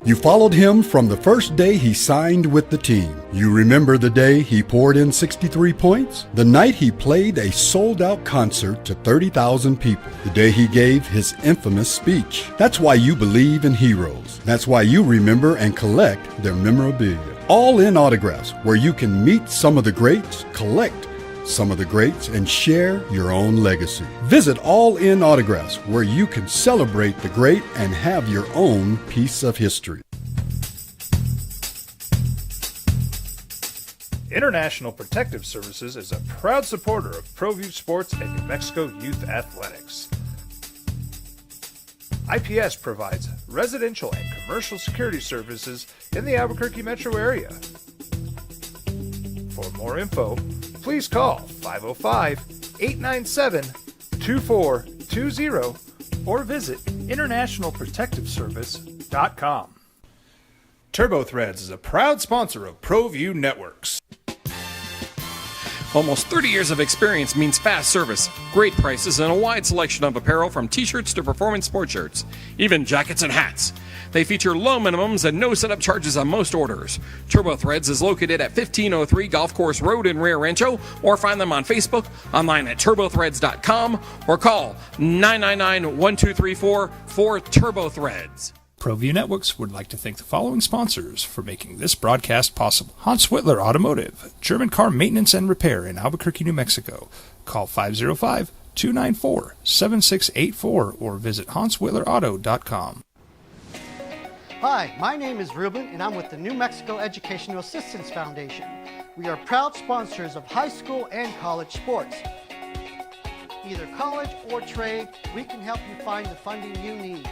You followed him from the first day he signed with the team. You remember the day he poured in 63 points? The night he played a sold-out concert to 30,000 people. The day he gave his infamous speech. That's why you believe in heroes. That's why you remember and collect their memorabilia. All In Autographs, where you can meet some of the greats, collect some of the greats, and share your own legacy. Visit All In Autographs, where you can celebrate the great and have your own piece of history. International Protective Services is a proud supporter of ProView Sports and New Mexico Youth Athletics. IPS provides residential and commercial security services in the Albuquerque metro area. For more info, please call 505-897-2420 or visit internationalprotectiveservice.com. TurboThreads is a proud sponsor of ProView Networks. Almost 30 years of experience means fast service, great prices, and a wide selection of apparel from t-shirts to performance sports shirts, even jackets and hats. They feature low minimums and no setup charges on most orders. TurboThreads is located at 1503 Golf Course Road in Rio Rancho, or find them on Facebook, online at turbothreads.com, or call 999-1234 for TurboThreads. ProView Networks would like to thank the following sponsors for making this broadcast possible. Hans Whitler Automotive, German car maintenance and repair in Albuquerque, New Mexico. Call 505-294-7684 or visit hanswhitlerauto.com. Hi, my name is Ruben, and I'm with the New Mexico Educational Assistance Foundation. We are proud sponsors of high school and college sports. Either college or trade, we can help you find the funding you need.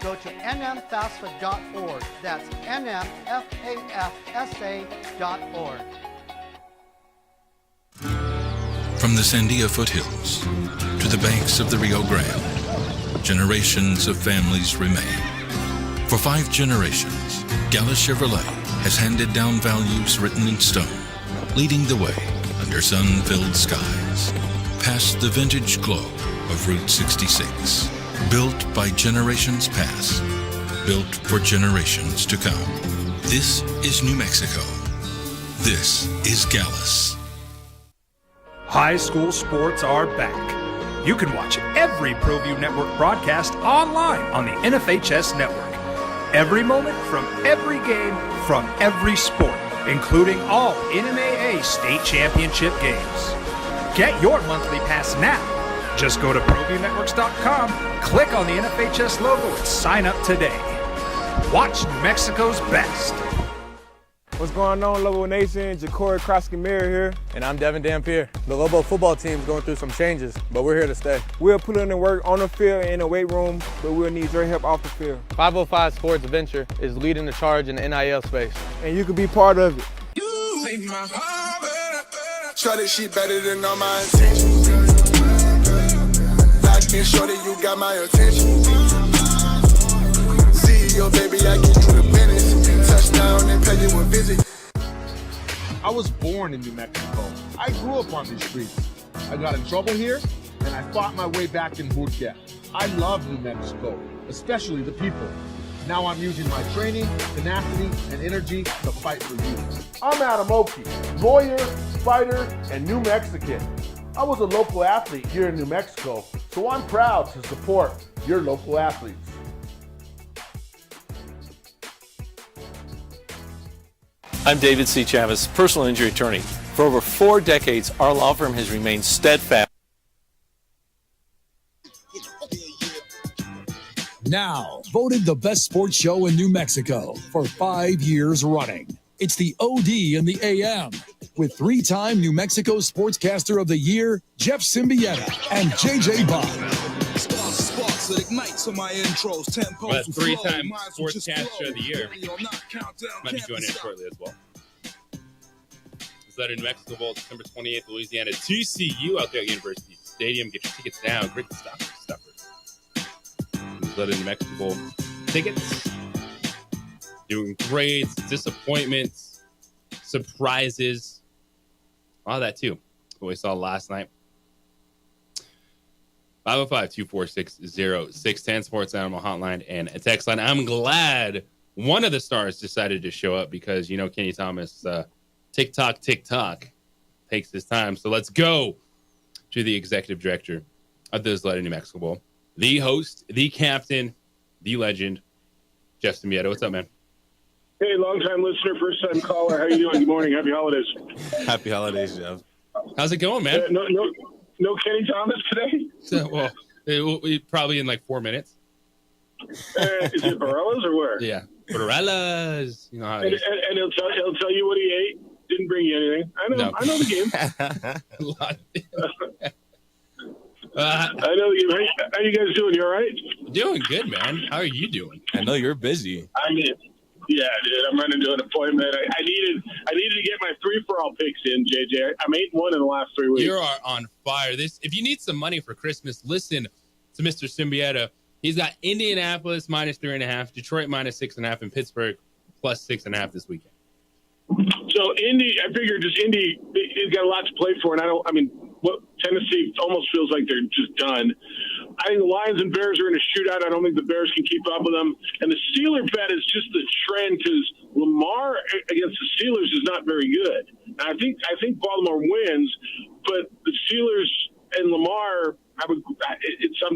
Go to nmfafsa.org. That's nmfafsa.org. From the Sandia foothills to the banks of the Rio Grande, generations of families remain. For 5 generations, Gallus Chevrolet has handed down values written in stone, leading the way under sun-filled skies, past the vintage glow of Route 66. Built by generations past, built for generations to come. This is New Mexico. This is Gallus. High school sports are back. You can watch every ProView Network broadcast online on the NFHS network. Every moment from every game from every sport, including all NMAA state championship games. Get your monthly pass now. Just go to ProViewNetworks.com, click on the NFHS logo, and sign up today. Watch New Mexico's best. What's going on, Lobo Nation? Ja'Cory Krosky-Mirror here. And I'm Devin Dampier. The Lobo football team is going through some changes, but we're here to stay. We'll put in the work on the field and in the weight room, but we'll need your help off the field. 505 Sports Venture is leading the charge in the NIL space. And you can be part of it. Try this shit better than all my intentions. Like me, shorty, you got my attention. CEO, baby, I get you the business. Touchdown and pay you a visit. I was born in New Mexico. I grew up on these streets. I got in trouble here, and I fought my way back in boot camp. I love New Mexico, especially the people. Now I'm using my training, tenacity, and energy to fight for you. I'm Adam Oki, lawyer, fighter, and New Mexican. I was a local athlete here in New Mexico, so I'm proud to support your local athletes. I'm David C. Chavez, personal injury attorney. For over 4 decades, our law firm has remained steadfast. Now, voted the best sports show in New Mexico for 5 years running. It's the OD in the AM with 3-time New Mexico Sportscaster of the Year, Jeff Symbieta and JJ Bond. But 3-time Sportscaster of the Year. Might be joining us shortly as well. It's that in New Mexico Bowl, December 28th, Louisiana. TCU out there at University Stadium. Get your tickets now. Great stuffers. Let in New Mexico Bowl tickets. Doing grades, disappointments, surprises. All that too. What we saw last night. 505-246-0610 Sports Animal Hotline and a text line. I'm glad one of the stars decided to show up because, you know, Kenny Thomas, TikTok takes his time. So let's go to the executive director of the Isleta New Mexico Bowl, the host, the captain, the legend, Jeff Symbieta. What's up, man? Hey, long-time listener, first-time caller. How you doing? Good morning. Happy holidays. Happy holidays, Jeff. How's it going, man? No Kenny Thomas today? Well, probably in like 4 minutes. Is it Barella's or where? Yeah, Barella's. You know how it is. And he'll tell you what he ate. Didn't bring you anything. I know the game. I know the game. How you guys doing? You all right? Doing good, man. How are you doing? I know you're busy. Yeah, dude. I'm running to an appointment. I needed to get my 3-for-all picks in, JJ. I'm 8-1 in the last 3 weeks. You are on fire. If you need some money for Christmas, listen to Mr. Symbieta. He's got Indianapolis -3.5, Detroit -6.5, and Pittsburgh +6.5 this weekend. So Indy, I figured just Indy, he's got a lot to play for, and what Tennessee almost feels like they're just done. I think the Lions and Bears are in a shootout. I don't think the Bears can keep up with them. And the Steeler bet is just the trend because Lamar against the Steelers is not very good. And I think Baltimore wins, but the Steelers and Lamar I'm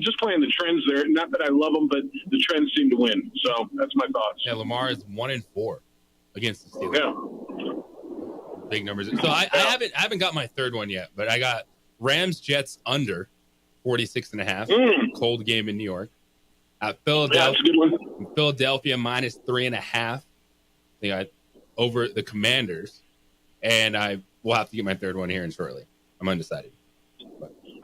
just playing the trends there. Not that I love them, but the trends seem to win. So that's my thoughts. Yeah, Lamar is 1-4 against the Steelers. Yeah. Big numbers. So I haven't got my third one yet, but I got Rams Jets under 46.5. Cold game in New York. Philadelphia, that's a good one. Philadelphia -3.5. They got over the Commanders, and I will have to get my third one here in shortly. I'm undecided.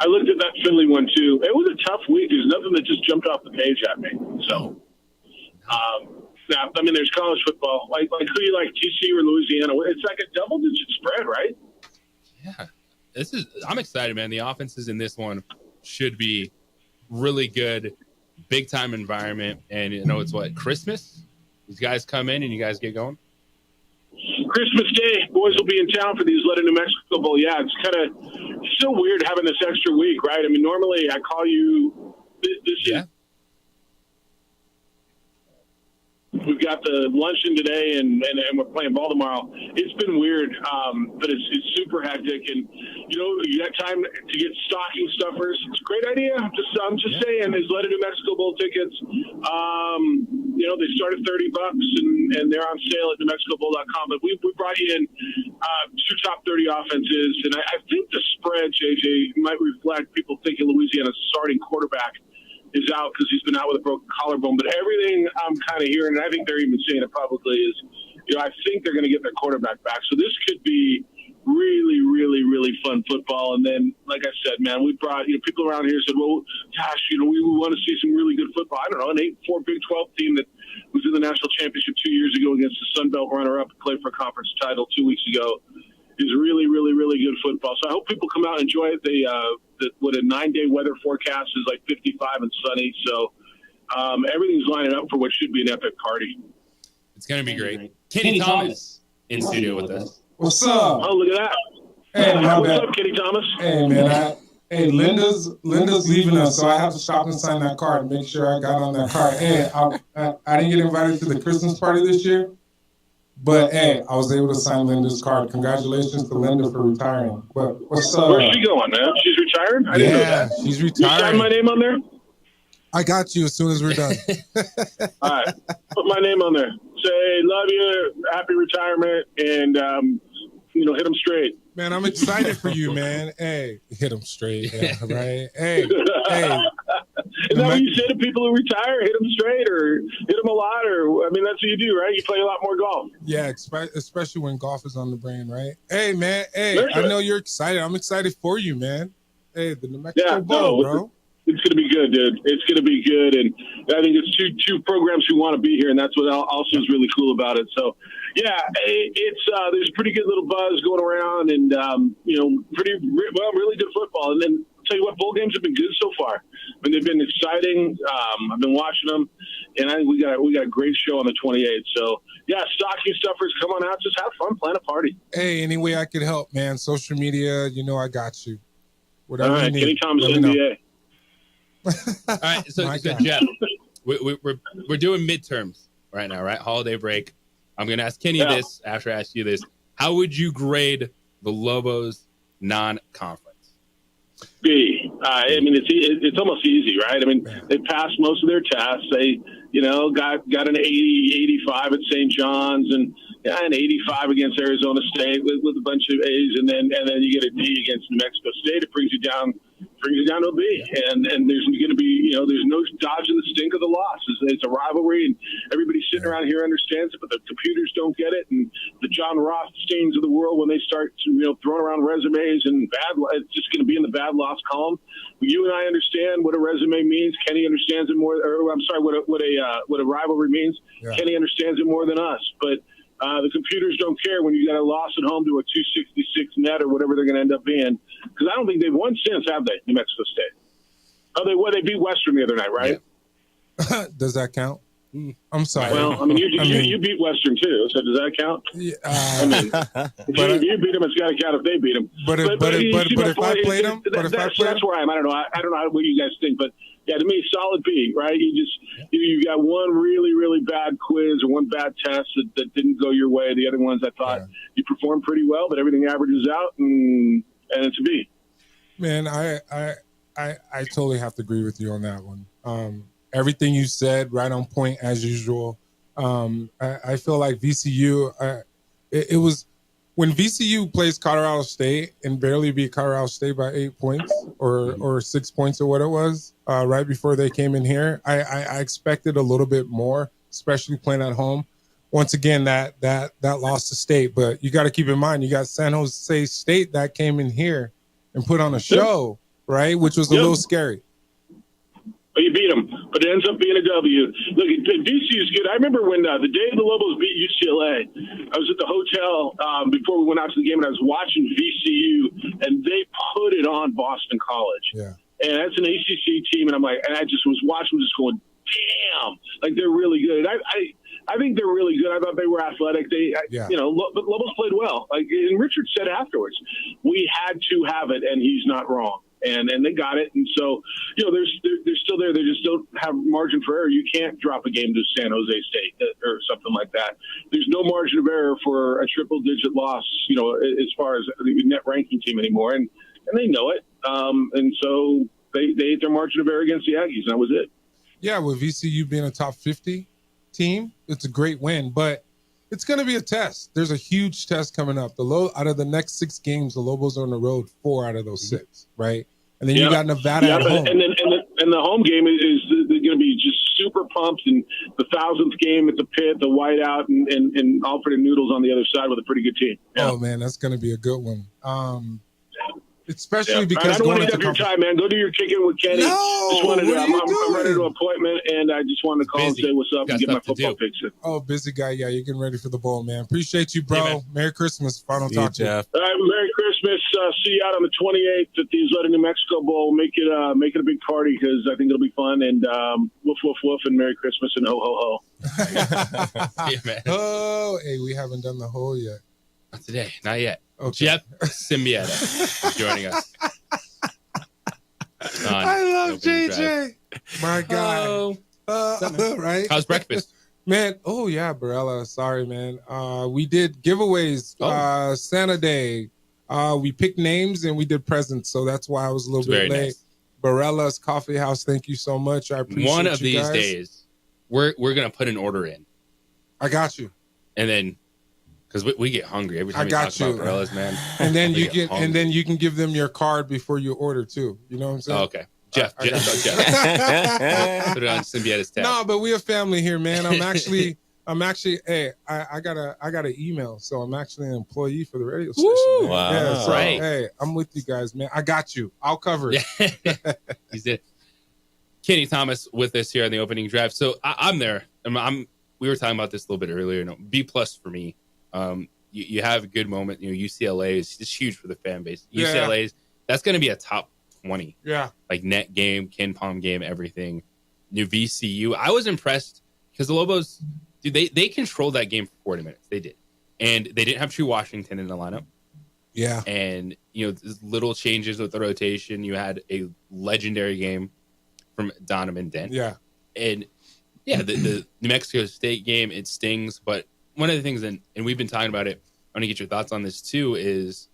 I looked at that Philly one too. It was a tough week. There's nothing that just jumped off the page at me. So, there's college football. Like who do you like, TCU or Louisiana? It's like a double-digit spread, right? Yeah. I'm excited, man. The offenses in this one should be really good, big time environment. And it's what, Christmas? These guys come in and you guys get going? Christmas Day, boys will be in town for the Isleta New Mexico Bowl. Yeah, it's kind of still weird having this extra week, right? I mean, normally I call you this year. We've got the luncheon today, and we're playing ball tomorrow. It's been weird, but it's super hectic. And, you got time to get stocking stuffers. It's a great idea. I'm just saying, Isleta New Mexico Bowl tickets, they start at $30, and they're on sale at NewMexicoBowl.com. But we brought you in two top 30 offenses, and I think the spread, JJ, might reflect people thinking Louisiana's starting quarterback is out because he's been out with a broken collarbone. But everything I'm kind of hearing, and I think they're even saying it publicly, is, I think they're going to get their quarterback back. So this could be really, really, really fun football. And then, like I said, man, we brought, people around here said, well, gosh, we want to see some really good football. I don't know, an 8-4 Big 12 team that was in the national championship 2 years ago against the Sun Belt runner-up and played for a conference title 2 weeks ago is really, really, really good football. So I hope people come out and enjoy it. What a 9-day weather forecast is like 55 and sunny. So everything's lining up for what should be an epic party. It's going to be great. Kenny Thomas in studio with us. What's up? Oh, look at that. Hey, what's up, Kenny Thomas? Hey, man. Linda's leaving us, so I have to stop and sign that card and make sure I got on that card. Hey, I didn't get invited to the Christmas party this year, but hey, I was able to sign Linda's card. Congratulations to Linda for retiring. But what's up? Where's she going, man? She's retired? I didn't know that. She's retired. You sign my name on there? I got you as soon as we're done. All right. Put my name on there. Say, love you, happy retirement, and, hit them straight. Man, I'm excited for you, man. Hey, hit them straight, right? Hey. Is that what you say to people who retire? Hit them straight or hit them a lot? Or, that's what you do, right? You play a lot more golf. Yeah, especially when golf is on the brain, right? Hey, man. Hey, I know you're excited. I'm excited for you, man. Hey, the New Mexico Bowl, bro. It's going to be good, dude. It's going to be good. And I think it's two programs who want to be here, and that's what also is really cool about it. So, yeah, it's there's a pretty good little buzz going around and, really good football. And then I'll tell you what, bowl games have been good so far. They've been exciting. I've been watching them, and I think we got a great show on the 28th. So, yeah, stocking stuffers, come on out. Just have fun, plan a party. Hey, any way I could help, man. Social media, I got you. Whatever All right, you need. Kenny Thomas, NBA. All right, so Jeff, we're doing midterms right now, right? Holiday break. I'm going to ask Kenny this after I ask you this. How would you grade the Lobos non-conference? B. It's almost easy, right? They passed most of their tests. They, got an 80, 85 at St. John's and an 85 against Arizona State with a bunch of A's, and then you get a D against New Mexico State. It brings you down to a B. And there's going to be, there's no dodging the stink of the loss. It's a rivalry, and everybody sitting around here understands it, but the computers don't get it. And the John Rothsteins of the world, when they start, throwing around resumes and it's just going to be in the bad loss column. You and I understand what a resume means. Kenny understands it more. Or I'm sorry, what a rivalry means. Yeah. Kenny understands it more than us, but. The computers don't care when you got a loss at home to a 266 net or whatever they're going to end up being. Because I don't think they've won since, have they, New Mexico State? Oh, they beat Western the other night, right? Yeah. Does that count? I'm sorry. Well, you beat Western too, so does that count? Yeah, if you beat them, it's got to count if they beat them. But if I played them, that's where I am. I don't know what you guys think, but yeah, to me, solid B, right? You got one really, really bad quiz or one bad test that didn't go your way. The other ones I thought you performed pretty well, but everything averages out, and it's a B. Man, I totally have to agree with you on that one. Everything you said, right on point as usual. I feel like VCU, it was when VCU plays Colorado State and barely beat Colorado State by 8 points or 6 points or what it was right before they came in here. I expected a little bit more, especially playing at home. Once again, that lost to State, but you got to keep in mind you got San Jose State that came in here and put on a show, right? Which was a little scary. But you beat them. but it ends up being a W. Look, VCU is good. I remember when the day the Lobos beat UCLA, I was at the hotel before we went out to the game, and I was watching VCU, and they put it on Boston College. Yeah. And that's an ACC team, and I just was watching, just going, damn, like they're really good. I think they're really good. I thought they were athletic. But Lobos played well. Like, and Richard said afterwards, we had to have it, and he's not wrong. And they got it. And so, they're still there. They just don't have margin for error. You can't drop a game to San Jose State or something like that. There's no margin of error for a triple-digit loss, as far as the net ranking team anymore. And they know it. And so they ate their margin of error against the Aggies, and that was it. Yeah, with VCU being a top 50 team, it's a great win, but it's going to be a test. There's a huge test coming up. Out of the next 6 games, the Lobos are on the road 4 out of those 6, right? And then you got Nevada at home. And the home game is going to be just super pumped, and the 1000th game at the Pit, the whiteout, and Alfred and Noodles on the other side with a pretty good team. Yeah. Oh, man, that's going to be a good one. Especially because I don't want to take up your time, man. Go do your kicking with Kenny. I'm ready to appointment, and I just wanted to call and say what's up and get my football picks in. Oh, busy guy. Yeah, you're getting ready for the bowl, man. Appreciate you, bro. Hey, Merry Christmas. Final talk, Jeff. All right, Merry Christmas. See you out on the 28th at the Isleta, New Mexico Bowl. Make it a big party because I think it'll be fun. And woof, woof, woof, and Merry Christmas and ho, ho, ho. Yeah, man. Oh, hey, we haven't done the whole yet. Not today. Not yet. Okay. Jeff Symbieta is joining us. I love JJ. My guy. Right? How's breakfast? Man, oh yeah, Barella. Sorry, man. We did giveaways Santa Day. We picked names and we did presents, so that's why I was a little bit late. Nice. Barella's Coffee House, thank you so much. I appreciate one of these guys. days. We're gonna put an order in. I got you. And then, because we get hungry every time we talk about Barella's, man. And then you can give them your card before you order too. You know what I'm saying? Oh, okay. Jeff. Put it on Symbieta's tab. No, but we're a family here, man. I'm actually. Hey, I got an email, so I'm actually an employee for the radio station. Wow. Yeah, so hey, I'm with you guys, man. I got you. I'll cover it. He's it. Kenny Thomas with us here on the opening drive. So I'm there. We were talking about this a little bit earlier. No, B+ for me. You have a good moment. UCLA is just huge for the fan base. UCLA's that's going to be a top 20. Yeah. Like net game, Ken Palm game, everything. New VCU. I was impressed because the Lobos, dude, they controlled that game for 40 minutes. They did. And they didn't have True Washington in the lineup. Yeah. And, little changes with the rotation. You had a legendary game from Donovan Dent. Yeah. And, the New Mexico State game, it stings. But one of the things, and we've been talking about it, I want to get your thoughts on this too, is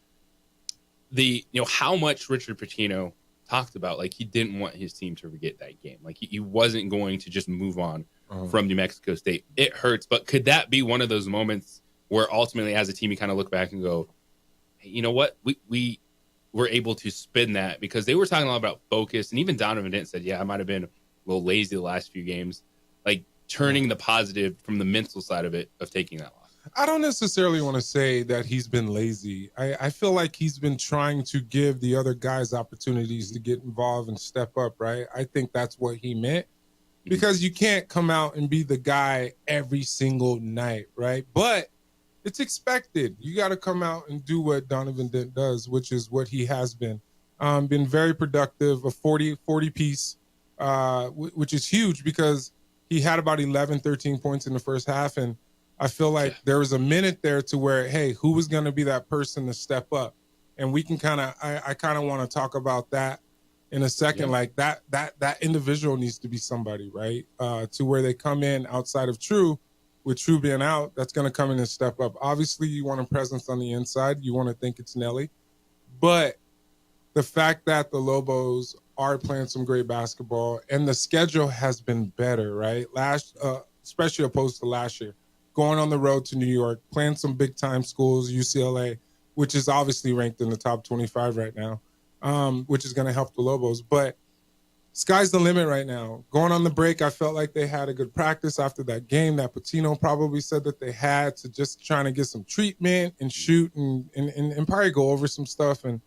how much Richard Pitino talked about, like, he didn't want his team to forget that game. Like, he wasn't going to just move on from New Mexico State. It hurts, but could that be one of those moments where ultimately as a team you kind of look back and go, hey, you know what? We were able to spin that, because they were talking a lot about focus, and even Donovan Dent said, I might have been a little lazy the last few games. Like, turning the positive from the mental side of it, of taking that loss. I don't necessarily want to say that he's been lazy. I feel like he's been trying to give the other guys opportunities to get involved and step up, right? I think that's what he meant, because you can't come out and be the guy every single night, right? But it's expected. You got to come out and do what Donovan Dent does, which is what he has been. Been very productive, a 40 piece, which is huge because he had about 11, 13 points in the first half, and I feel like there was a minute there to where, hey, who was going to be that person to step up? And we can I kind of want to talk about that in a second. Yeah. Like that individual needs to be somebody, right? To where they come in outside of True, with True being out, that's going to come in and step up. Obviously, you want a presence on the inside. You want to think it's Nelly. But the fact that the Lobos are playing some great basketball and the schedule has been better, right? Especially opposed to last year. Going on the road to New York, playing some big-time schools, UCLA, which is obviously ranked in the top 25 right now, which is going to help the Lobos. But sky's the limit right now. Going on the break, I felt like they had a good practice after that game that Pitino probably said that they had, to just trying to get some treatment and shoot and probably go over some stuff. And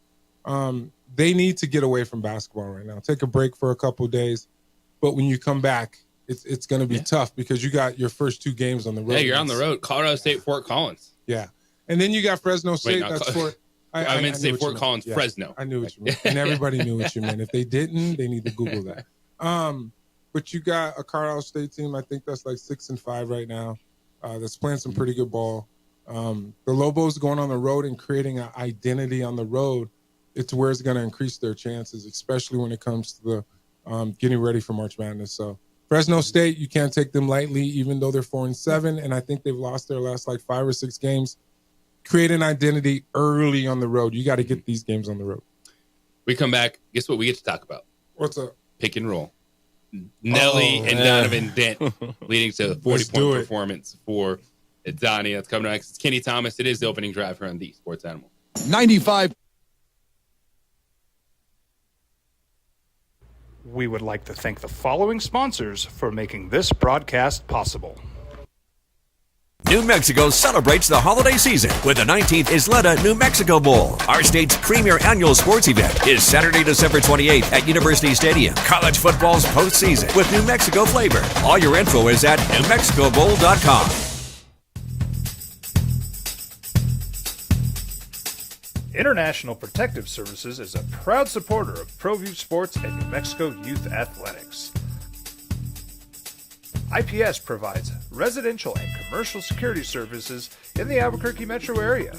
they need to get away from basketball right now. Take a break for a couple of days. but when you come back, it's going to be tough because you got your first 2 games on the road. Yeah, you're on the road. Colorado State, Fort Collins. Yeah. And then you got Fresno State. I meant to say Fort Collins, Fresno. I knew what you meant. And everybody knew what you meant. If they didn't, they need to Google that. But you got a Colorado State team, I think that's like 6-5 right now, that's playing some pretty good ball. The Lobos going on the road and creating an identity on the road, it's where it's going to increase their chances, especially when it comes to the getting ready for March Madness. So Fresno State, you can't take them lightly, even though they're 4-7, and I think they've lost their last like 5 or 6 games. Create an identity early on the road. You got to get these games on the road. We come back. Guess what we get to talk about? What's up? Pick and roll. Nelly and Donovan Dent leading to a 40-point performance for Donnie. That's coming next. It's Kenny Thomas. It is the opening drive here on the Sports Animal. 95. We would like to thank the following sponsors for making this broadcast possible. New Mexico celebrates the holiday season with the 19th Isleta New Mexico Bowl. Our state's premier annual sports event is Saturday, December 28th at University Stadium. College football's postseason with New Mexico flavor. All your info is at NewMexicoBowl.com. International Protective Services is a proud supporter of ProView Sports and New Mexico Youth Athletics. IPS provides residential and commercial security services in the Albuquerque metro area.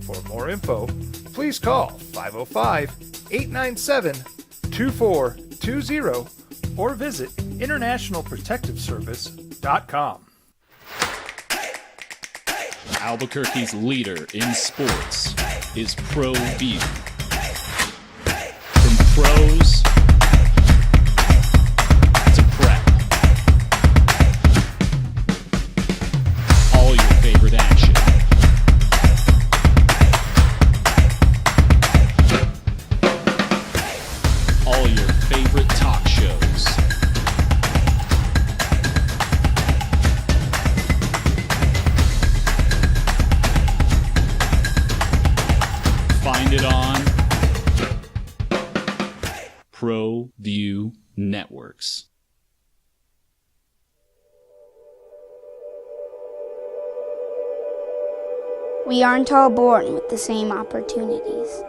For more info, please call 505-897-2420 or visit internationalprotectiveservice.com. Albuquerque's leader in sports is ProView. From pros to prep, all your favorite action. All your favorite talk shows. Find it on ProView Networks. We aren't all born with the same opportunities.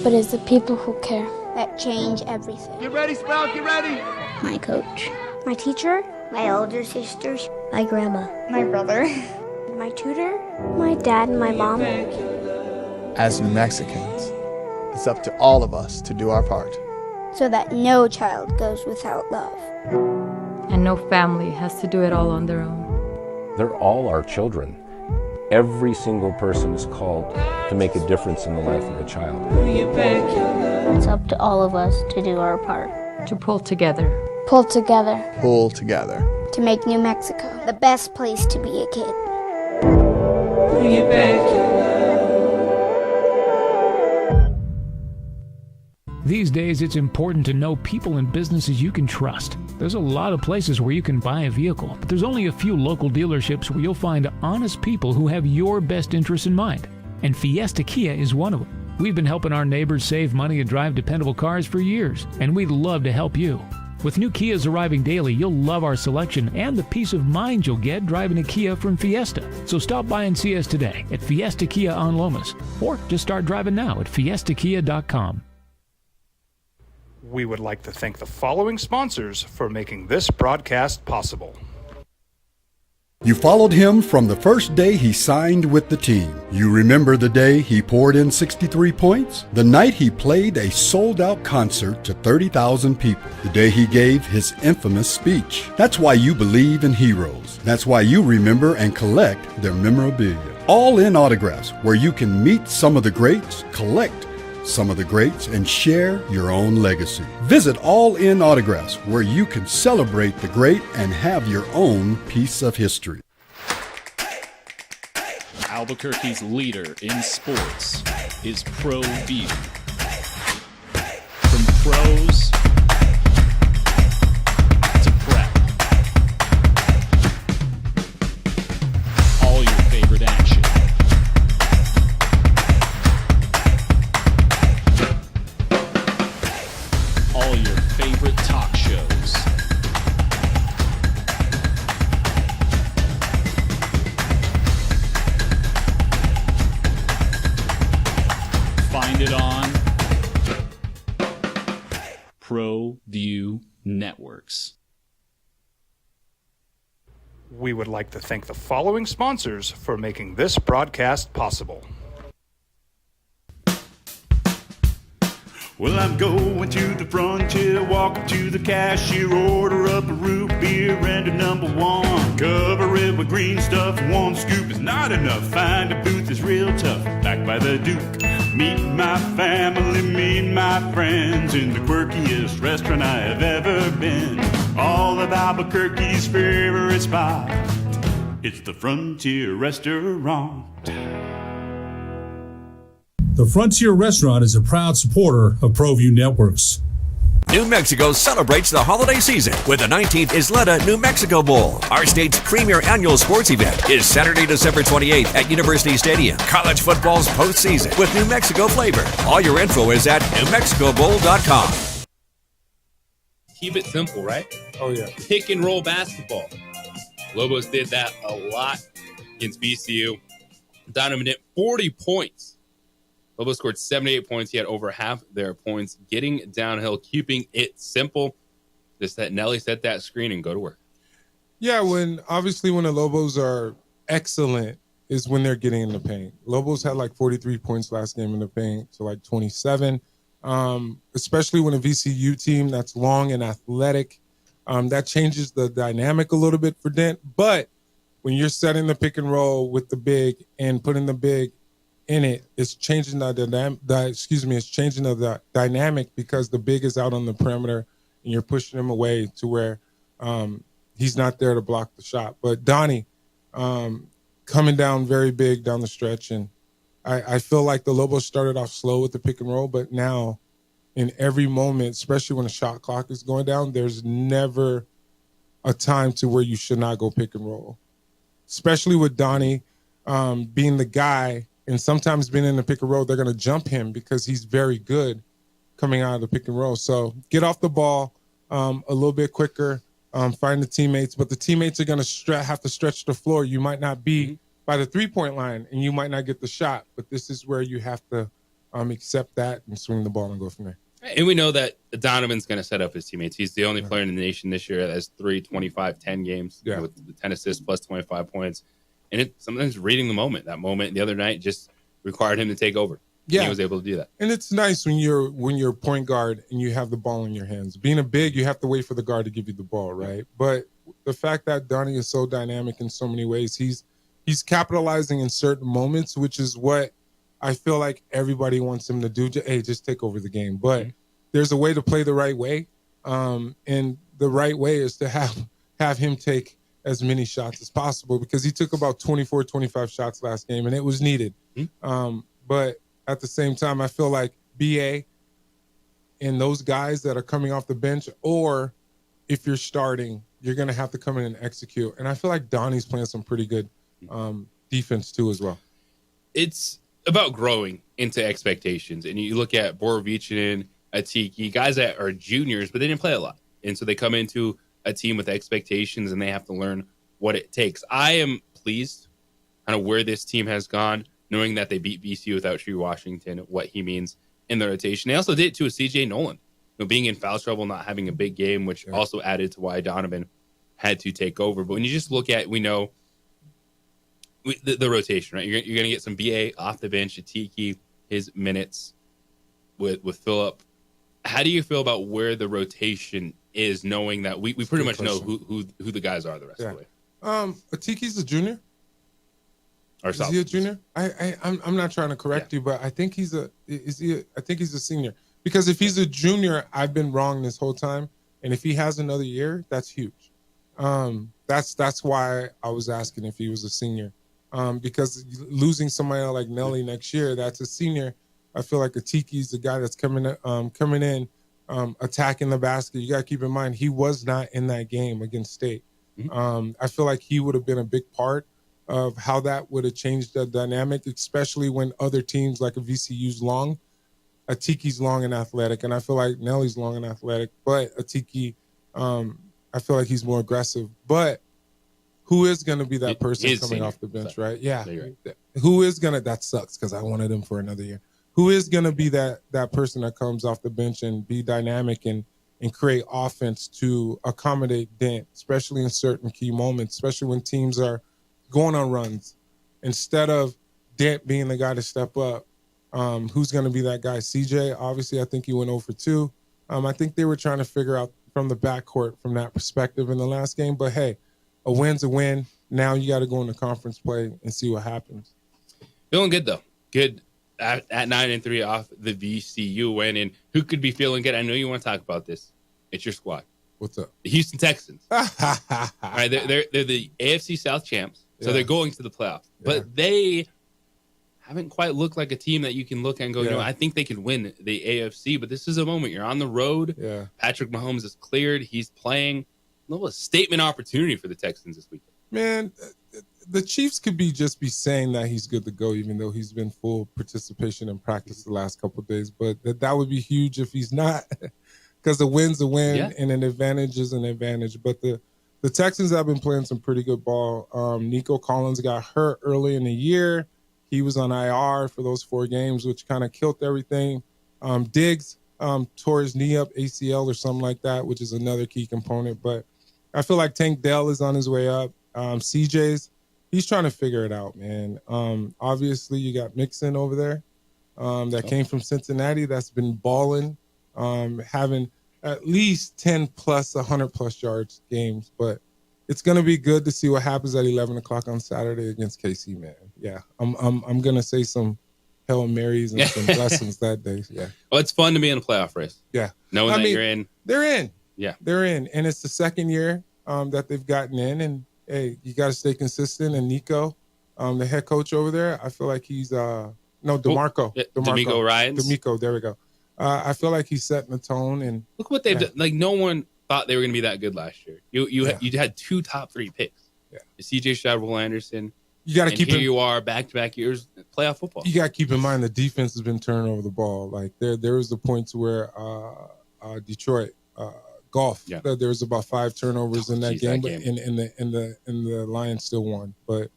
But it's the people who care that change everything. Get ready, Sprout, get ready! My coach, my teacher, my older sisters, my grandma, my brother, my tutor, my dad, and my mom. As New Mexicans, it's up to all of us to do our part. So that no child goes without love. And no family has to do it all on their own. They're all our children. Every single person is called to make a difference in the life of a child. It's up to all of us to do our part. To pull together. Pull together. Pull together. To make New Mexico the best place to be a kid. These days, it's important to know people and businesses you can trust. There's a lot of places where you can buy a vehicle, but there's only a few local dealerships where you'll find honest people who have your best interests in mind. And Fiesta Kia is one of them. We've been helping our neighbors save money and drive dependable cars for years, and we'd love to help you. With new Kias arriving daily, you'll love our selection and the peace of mind you'll get driving a Kia from Fiesta. So stop by and see us today at Fiesta Kia on Lomas, or just start driving now at fiestakia.com. We would like to thank the following sponsors for making this broadcast possible. You followed him from the first day he signed with the team. You remember the day he poured in 63 points? The night he played a sold-out concert to 30,000 people. The day he gave his infamous speech. That's why you believe in heroes. That's why you remember and collect their memorabilia. All in autographs, where you can meet some of the greats, collect some of the greats, and share your own legacy. Visit All In Autographs, where you can celebrate the great and have your own piece of history. Albuquerque's leader in sports is ProView. From pros to prep, all your favorite action. find it on ProView Networks. We would like to thank the following sponsors for making this broadcast possible. Well, I'm going to the frontier, walk up to the cashier, order up a root beer and a number one. Cover it with green stuff, one scoop is not enough. Find a booth is real tough, back by the Duke. Meet my family, meet my friends in the quirkiest restaurant I have ever been. All of Albuquerque's favorite spot, it's the Frontier Restaurant. The Frontier Restaurant is a proud supporter of ProView Networks. New Mexico celebrates the holiday season with the 19th Isleta New Mexico Bowl. Our state's premier annual sports event is Saturday, December 28th at University Stadium. College football's postseason with New Mexico flavor. All your info is at NewMexicoBowl.com. Keep it simple, right? Oh, yeah. Pick and roll basketball. Lobos did that a lot against VCU. Donovan hit 40 points. Lobos scored 78 points. He had over half their points. Getting downhill, keeping it simple. Just that Nelly set that screen and go to work. Yeah, when the Lobos are excellent is when they're getting in the paint. Lobos had like 43 points last game in the paint, so like 27. Especially when a VCU team that's long and athletic, that changes the dynamic a little bit for Dent. But when you're setting the pick and roll with the big and putting the big in it, it's changing the dynamic because the big is out on the perimeter and you're pushing him away to where he's not there to block the shot. But Donnie coming down very big down the stretch, and I feel like the Lobos started off slow with the pick and roll, but now in every moment, especially when the shot clock is going down, there's never a time to where you should not go pick and roll, especially with Donnie being the guy. And sometimes being in the pick and roll, they're going to jump him because he's very good coming out of the pick and roll. So get off the ball a little bit quicker, find the teammates. But the teammates are going to have to stretch the floor. You might not be by the three-point line, and you might not get the shot. But this is where you have to accept that and swing the ball and go from there. And we know that Donovan's going to set up his teammates. He's the only player in the nation this year that has 3 25-10 games with the 10 assists plus 25 points. And sometimes reading the moment. That moment the other night just required him to take over. Yeah, and he was able to do that. And it's nice when you're point guard and you have the ball in your hands. Being a big, you have to wait for the guard to give you the ball, right? But the fact that Donnie is so dynamic in so many ways, he's capitalizing in certain moments, which is what I feel like everybody wants him to do. Hey, just take over the game. But there's a way to play the right way, and the right way is to have him take as many shots as possible, because he took about 24, 25 shots last game, and it was needed. But at the same time, I feel like BA and those guys that are coming off the bench, or if you're starting, you're going to have to come in and execute. And I feel like Donnie's playing some pretty good defense too as well. It's about growing into expectations. And you look at Borovichinen, Atiki, guys that are juniors, but they didn't play a lot. And so they come into a team with expectations and they have to learn what it takes. I am pleased kind of where this team has gone, knowing that they beat BC without Tree Washington, what he means in the rotation. They also did it to a CJ Nolan, being in foul trouble, not having a big game, which also added to why Donovan had to take over. But when you just look at, we know the rotation, right? You're going to get some BA off the bench, Atiki, his minutes with Phillip. How do you feel about where the rotation is, knowing that we pretty much know who the guys are the rest of the way? Atiki's a junior. Is he a junior? I'm not trying to correct you, but I think he's a senior. Because if he's a junior, I've been wrong this whole time. And if he has another year, that's huge. That's why I was asking if he was a senior. Because losing somebody like Nelly next year, that's a senior. I feel like Atiki's the guy that's coming in, attacking the basket. You got to keep in mind, he was not in that game against State. I feel like he would have been a big part of how that would have changed the dynamic, especially when other teams like a VCU's long. Atiki's long and athletic, and I feel like Nelly's long and athletic, but Atiki, I feel like he's more aggressive. But who is going to be that person coming off the bench, right? Yeah. Who is going to – that sucks because I wanted him for another year. who is going to be that person that comes off the bench and be dynamic and create offense to accommodate Dent, especially in certain key moments, especially when teams are going on runs. Instead of Dent being the guy to step up, who's going to be that guy? CJ, obviously, I think he went 0 for 2. I think they were trying to figure out from the backcourt from that perspective in the last game. But, hey, a win's a win. Now you got to go into conference play and see what happens. Feeling good, though. Good at 9-3 off the VCU win. And who could be feeling good? I know you want to talk about this. It's your squad. What's up? The Houston Texans. All right, they're the AFC South champs, so they're going to the playoffs. But they haven't quite looked like a team that you can look at and go, you know, I think they can win the AFC. But this is a moment. You're on the road. Yeah. Patrick Mahomes is cleared. He's playing. A little statement opportunity for the Texans this weekend. Man, the Chiefs could be saying that he's good to go, even though he's been full participation in practice the last couple of days. But that would be huge if he's not, because a win's a win and an advantage is an advantage. But the Texans have been playing some pretty good ball. Nico Collins got hurt early in the year. He was on IR for those 4 games, which kind of killed everything. Diggs tore his knee up, ACL or something like that, which is another key component. But I feel like Tank Dell is on his way up. CJ's, he's trying to figure it out, man. Obviously, you got Mixon over there that came from Cincinnati that's been balling, having at least 10 plus, 100 plus yards games. But it's going to be good to see what happens at 11 o'clock on Saturday against KC, man. Yeah, I'm going to say some Hail Marys and some blessings that day. Yeah. Well, it's fun to be in a playoff race. Yeah. Knowing that you're in. They're in. Yeah. They're in. And it's the second year that they've gotten in. And, hey, you got to stay consistent. And Nico, the head coach over there, I feel like he's DeMarco. DeMeco Ryans. DeMeco, there we go. I feel like he's setting the tone. And look what they've done. Like, no one thought they were going to be that good last year. You had 2 top 3 picks. Yeah. CJ Stroud, Will Anderson. You got to keep here you are back-to-back years playoff football. You got to keep in mind the defense has been turning over the ball. Like there was the points where Detroit Goff. Yeah. There was about 5 turnovers in that game, but in the Lions still won. But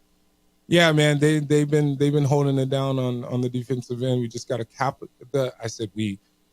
yeah, man, they've been holding it down on the defensive end. We just got to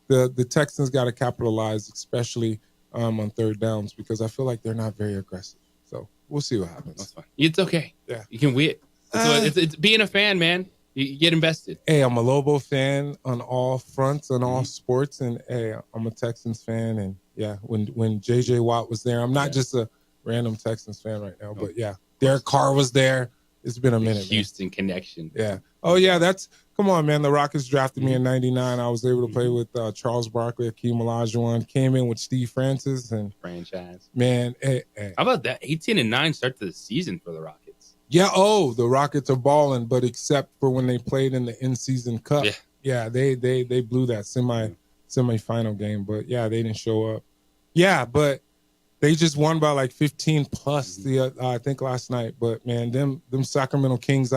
the Texans got to capitalize, especially on third downs, because I feel like they're not very aggressive. So we'll see what happens. That's fine. It's okay. Yeah, you can win. It's being a fan, man. You get invested. Hey, I'm a Lobo fan on all fronts, on all sports, and hey, I'm a Texans fan. And yeah, when J.J. Watt was there, I'm not just a random Texans fan right now, but yeah, Derek Carr was there. It's been a minute. Houston connection. Yeah. Oh yeah, come on, man. The Rockets drafted me in '99. I was able to play with Charles Barkley, Akeem Olajuwon. Came in with Steve Francis and franchise. Man, hey. How about that? 18-9 start to the season for the Rockets. Yeah. Oh, the Rockets are balling, but except for when they played in the in-season cup. Yeah. They blew that semifinal game, but yeah, they didn't show up. Yeah, but they just won by like 15 plus I think last night. But man, them Sacramento Kings,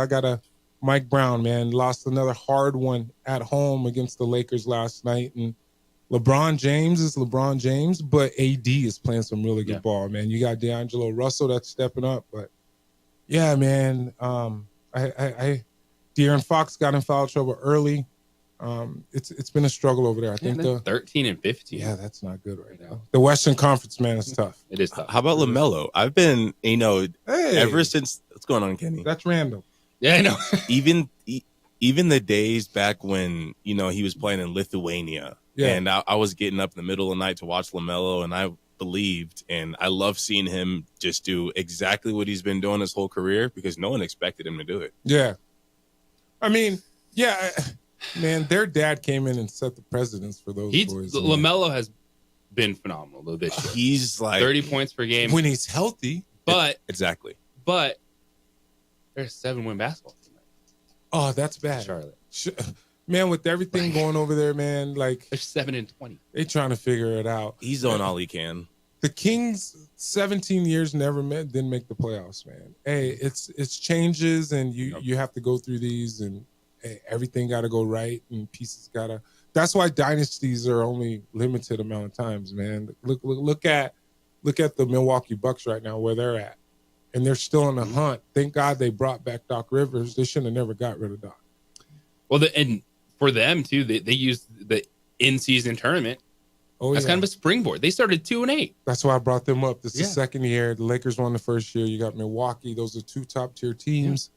Mike Brown, man, lost another hard one at home against the Lakers last night. And LeBron James is LeBron James, but AD is playing some really good ball, man. You got D'Angelo Russell that's stepping up, but yeah, man. De'Aaron Fox got in foul trouble early. It's been a struggle over there. I think 13-15. Yeah, that's not good right now. The Western Conference, man, is tough. It is tough. How about LaMelo? I've been, ever since. What's going on, Kenny? That's random. Yeah, I know. even the days back when he was playing in Lithuania, and I was getting up in the middle of the night to watch LaMelo, and I believed, and I love seeing him just do exactly what he's been doing his whole career, because no one expected him to do it. Yeah, I mean, yeah, man, their dad came in and set the precedence for those boys. LaMelo has been phenomenal though this year. He's like 30 points per game when he's healthy. But exactly. But there's 7-win basketball team. Oh, that's bad, Charlotte. Man, with everything going over there, man, like they're 7-20. They trying to figure it out. He's doing all he can. The Kings, 17 years didn't make the playoffs, man. Hey, it's changes, and you have to go through these, and hey, everything got to go right, and pieces got to. That's why dynasties are only limited amount of times, man. Look at the Milwaukee Bucks right now, where they're at, and they're still on the hunt. Thank God they brought back Doc Rivers. They shouldn't have never got rid of Doc. Well, and for them too, they used the in-season tournament as kind of a springboard. They started 2-8. That's why I brought them up. This is the second year. The Lakers won the first year. You got Milwaukee. Those are two top-tier teams.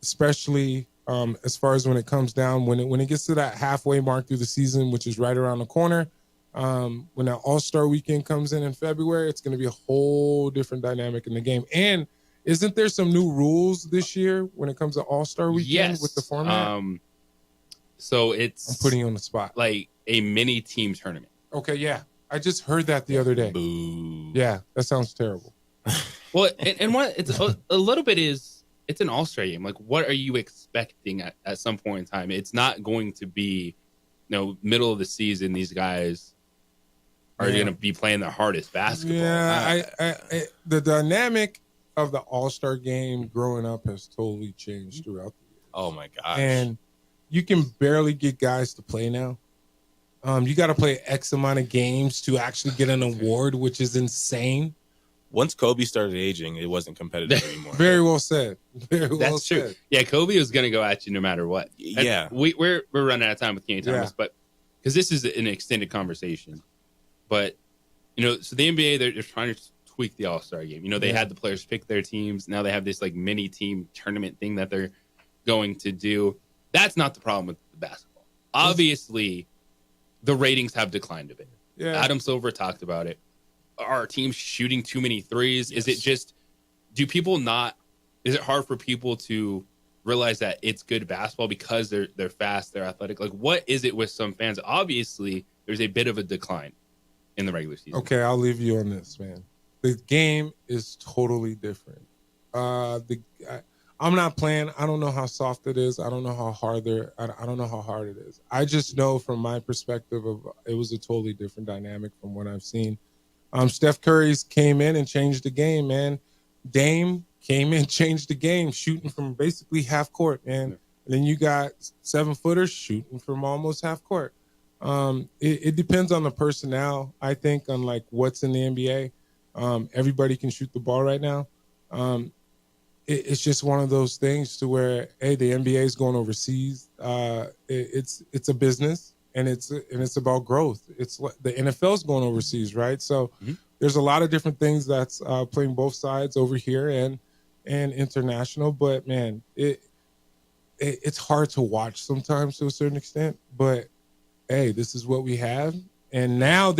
Especially as far as when it comes down, when it gets to that halfway mark through the season, which is right around the corner, when that All-Star weekend comes in February, it's going to be a whole different dynamic in the game. And isn't there some new rules this year when it comes to All-Star weekend with the format? So it's... I'm putting you on the spot. Like a mini team tournament. Okay, yeah. I just heard that the other day. Boo. Yeah, that sounds terrible. Well, and what it's a little bit is, it's an All-Star game. Like, what are you expecting at some point in time? It's not going to be, middle of the season, these guys are going to be playing their hardest basketball. Yeah, the dynamic of the All-Star game growing up has totally changed throughout the years. Oh, my gosh. And you can barely get guys to play now. You got to play X amount of games to actually get an award, which is insane. Once Kobe started aging, it wasn't competitive anymore. Very well said. That's true. Yeah, Kobe was going to go at you no matter what. Yeah. And we're running out of time with Kenny Thomas, but because this is an extended conversation. But, so the NBA, they're trying to tweak the All-Star game. They had the players pick their teams. Now they have this like mini team tournament thing that they're going to do. That's not the problem with the basketball. Obviously, the ratings have declined a bit. Yeah. Adam Silver talked about it. Are teams shooting too many threes? Yes. Is it just, is it hard for people to realize that it's good basketball because they're fast, they're athletic? Like, what is it with some fans? Obviously, there's a bit of a decline in the regular season. Okay, I'll leave you on this, man. The game is totally different. I'm not playing. I don't know how soft it is. I don't know how hard I don't know how hard it is. I just know from my perspective it was a totally different dynamic from what I've seen. Steph Curry's came in and changed the game, man. Dame came in, changed the game, shooting from basically half court, man. And then you got 7-footers shooting from almost half court. It depends on the personnel, I think, on like what's in the NBA. Everybody can shoot the ball right now. It's just one of those things to where, hey, the NBA is going overseas. It's a business. And it's about growth. It's what the NFL is going overseas, right? So there's a lot of different things that's playing both sides over here and international. But man, it's hard to watch sometimes to a certain extent. But hey, this is what we have, and now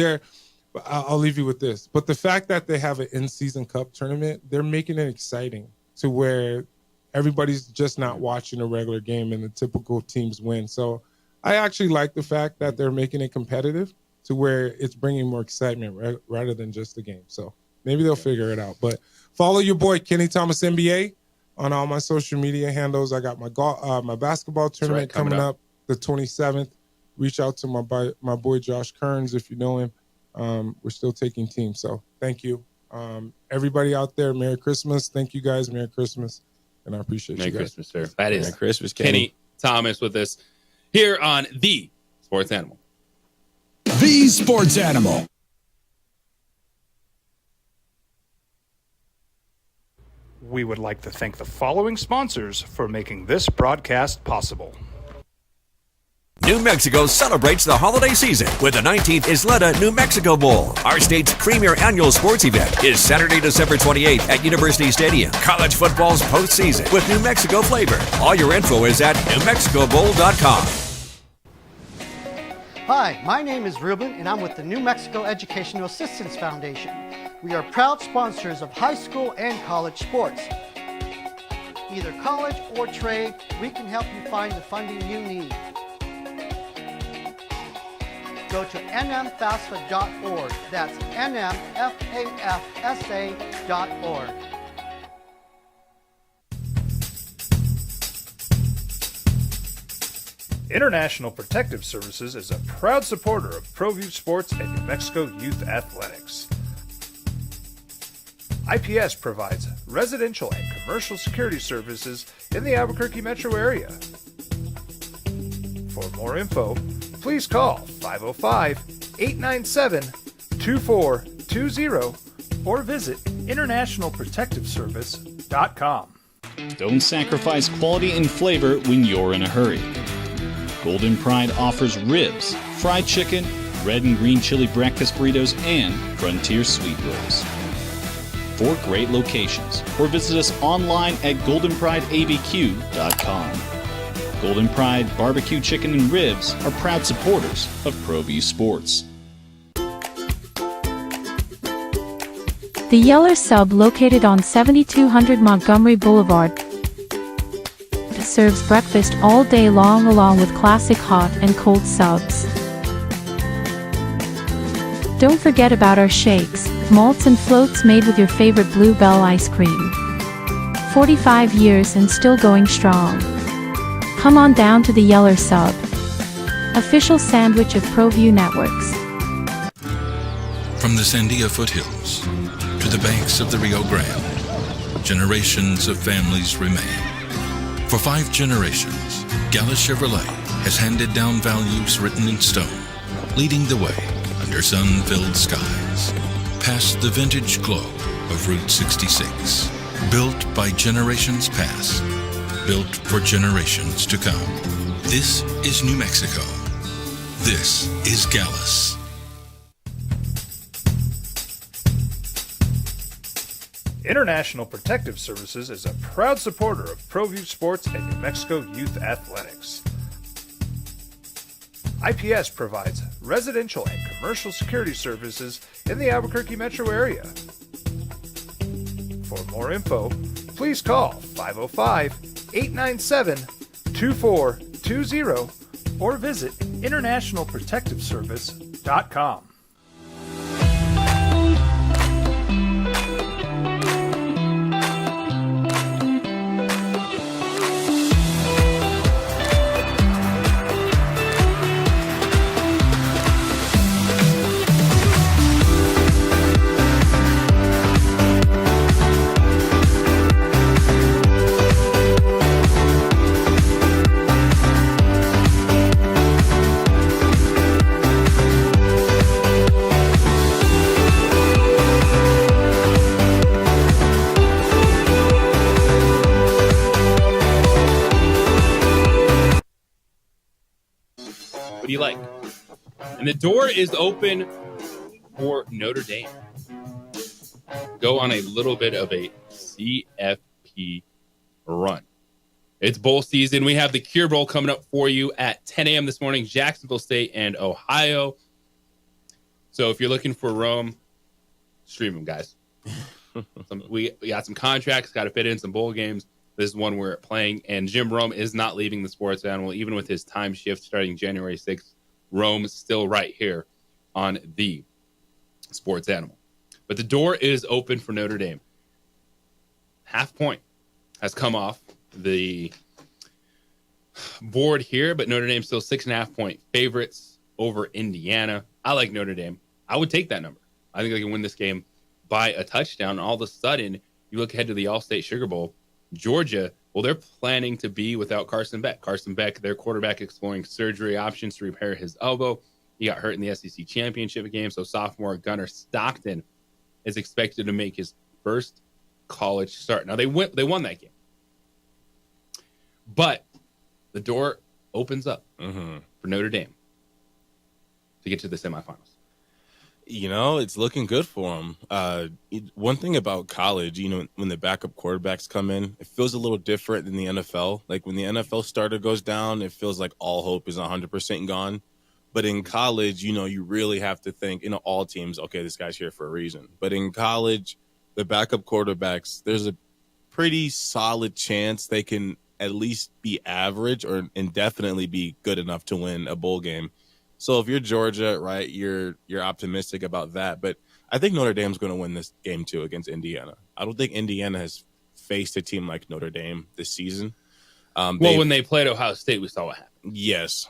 I'll leave you with this. But the fact that they have an in-season cup tournament, they're making it exciting to where everybody's just not watching a regular game and the typical teams win. So I actually like the fact that they're making it competitive to where it's bringing more excitement rather than just the game. So maybe they'll figure it out. But follow your boy, Kenny Thomas NBA, on all my social media handles. I got my basketball tournament coming up the 27th. Reach out to my boy Josh Kearns if you know him. We're still taking teams. So thank you. Everybody out there, Merry Christmas. Thank you guys. Merry Christmas. And I appreciate you guys. Merry Christmas, sir. That is Merry Christmas, Kenny Thomas with us here on The Sports Animal. The Sports Animal. We would like to thank the following sponsors for making this broadcast possible. New Mexico celebrates the holiday season with the 19th Isleta New Mexico Bowl. Our state's premier annual sports event is Saturday, December 28th at University Stadium. College football's postseason with New Mexico flavor. All your info is at NewMexicoBowl.com. Hi, my name is Ruben, and I'm with the New Mexico Educational Assistance Foundation. We are proud sponsors of high school and college sports. Either college or trade, we can help you find the funding you need. Go to nmfafsa.org. That's nmfafsa.org. International Protective Services is a proud supporter of ProView Sports and New Mexico Youth Athletics. IPS provides residential and commercial security services in the Albuquerque metro area. For more info, please call 505-897-2420 or visit internationalprotectiveservice.com. Don't sacrifice quality and flavor when you're in a hurry. Golden Pride offers ribs, fried chicken, red and green chili breakfast burritos, and Frontier Sweet Rolls. 4 great locations, or visit us online at goldenprideabq.com. Golden Pride Barbecue Chicken and Ribs are proud supporters of ProView Sports. The Yeller Sub, located on 7200 Montgomery Boulevard, serves breakfast all day long along with classic hot and cold subs. Don't forget about our shakes, malts and floats made with your favorite Bluebell ice cream. 45 years and still going strong. Come on down to the Yeller Sub, official sandwich of ProView Networks. From the Sandia foothills to the banks of the Rio Grande, generations of families remain. For 5 generations, Gallus Chevrolet has handed down values written in stone, leading the way under sun-filled skies, past the vintage glow of Route 66. Built by generations past, built for generations to come. This is New Mexico. This is Gallus. International Protective Services is a proud supporter of ProView Sports and New Mexico Youth Athletics. IPS provides residential and commercial security services in the Albuquerque metro area. For more info, please call 505-897-2420 or visit internationalprotectiveservice.com. What do you like? And the door is open for Notre Dame. Go on a little bit of a CFP run. It's bowl season. We have the Cure Bowl coming up for you at 10 a.m. this morning, Jacksonville State and Ohio. So if you're looking for Rome, stream them, guys. We got some contracts, got to fit in some bowl games. This is one we're playing, and Jim Rome is not leaving the sports animal, even with his time shift starting January 6th. Rome's still right here on the sports animal. But the door is open for Notre Dame. Half point has come off the board here, but Notre Dame still 6.5 point favorites over Indiana. I like Notre Dame. I would take that number. I think they can win this game by a touchdown. All of a sudden, you look ahead to the All-State Sugar Bowl. Georgia, well, they're planning to be without Carson Beck. Carson Beck, their quarterback, exploring surgery options to repair his elbow. He got hurt in the SEC championship game, so sophomore Gunnar Stockton is expected to make his first college start. Now, they won that game. But the door opens up for Notre Dame to get to the semifinals. You know, it's looking good for them. One thing about college, you know, when the backup quarterbacks come in, it feels a little different than the NFL. Like when the NFL starter goes down, it feels like all hope is 100% gone. But in college, you know, you really have to think, you know, all teams, okay, this guy's here for a reason. But in college, the backup quarterbacks, there's a pretty solid chance they can at least be average or indefinitely be good enough to win a bowl game. So if you're Georgia, right, you're optimistic about that. But I think Notre Dame's going to win this game, too, against Indiana. I don't think Indiana has faced a team like Notre Dame this season. When they played Ohio State, we saw what happened. Yes,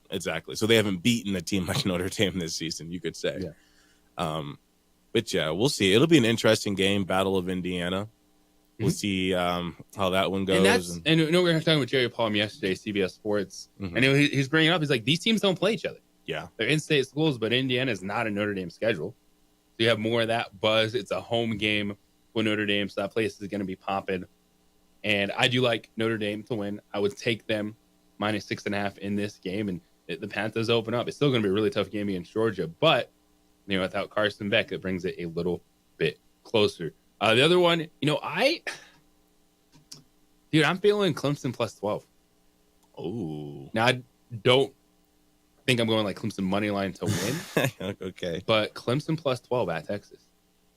exactly. So they haven't beaten a team like Notre Dame this season, you could say. Yeah. But, yeah, we'll see. It'll be an interesting game, Battle of Indiana. We'll see how that one goes. And we were talking with Jerry Palm yesterday, CBS Sports. And he's bringing up, he's like, these teams don't play each other. Yeah. They're in-state schools, but Indiana is not a Notre Dame schedule. So you have more of that buzz. It's a home game for Notre Dame, so that place is going to be popping. And I do like Notre Dame to win. I would take them minus 6.5 in this game, and the Panthers open up. It's still going to be a really tough game against Georgia, but without Carson Beck, it brings it a little bit closer. The other one, I'm feeling Clemson plus 12. Oh, now I don't think I'm going like Clemson money line to win. Okay, but Clemson plus 12 at Texas.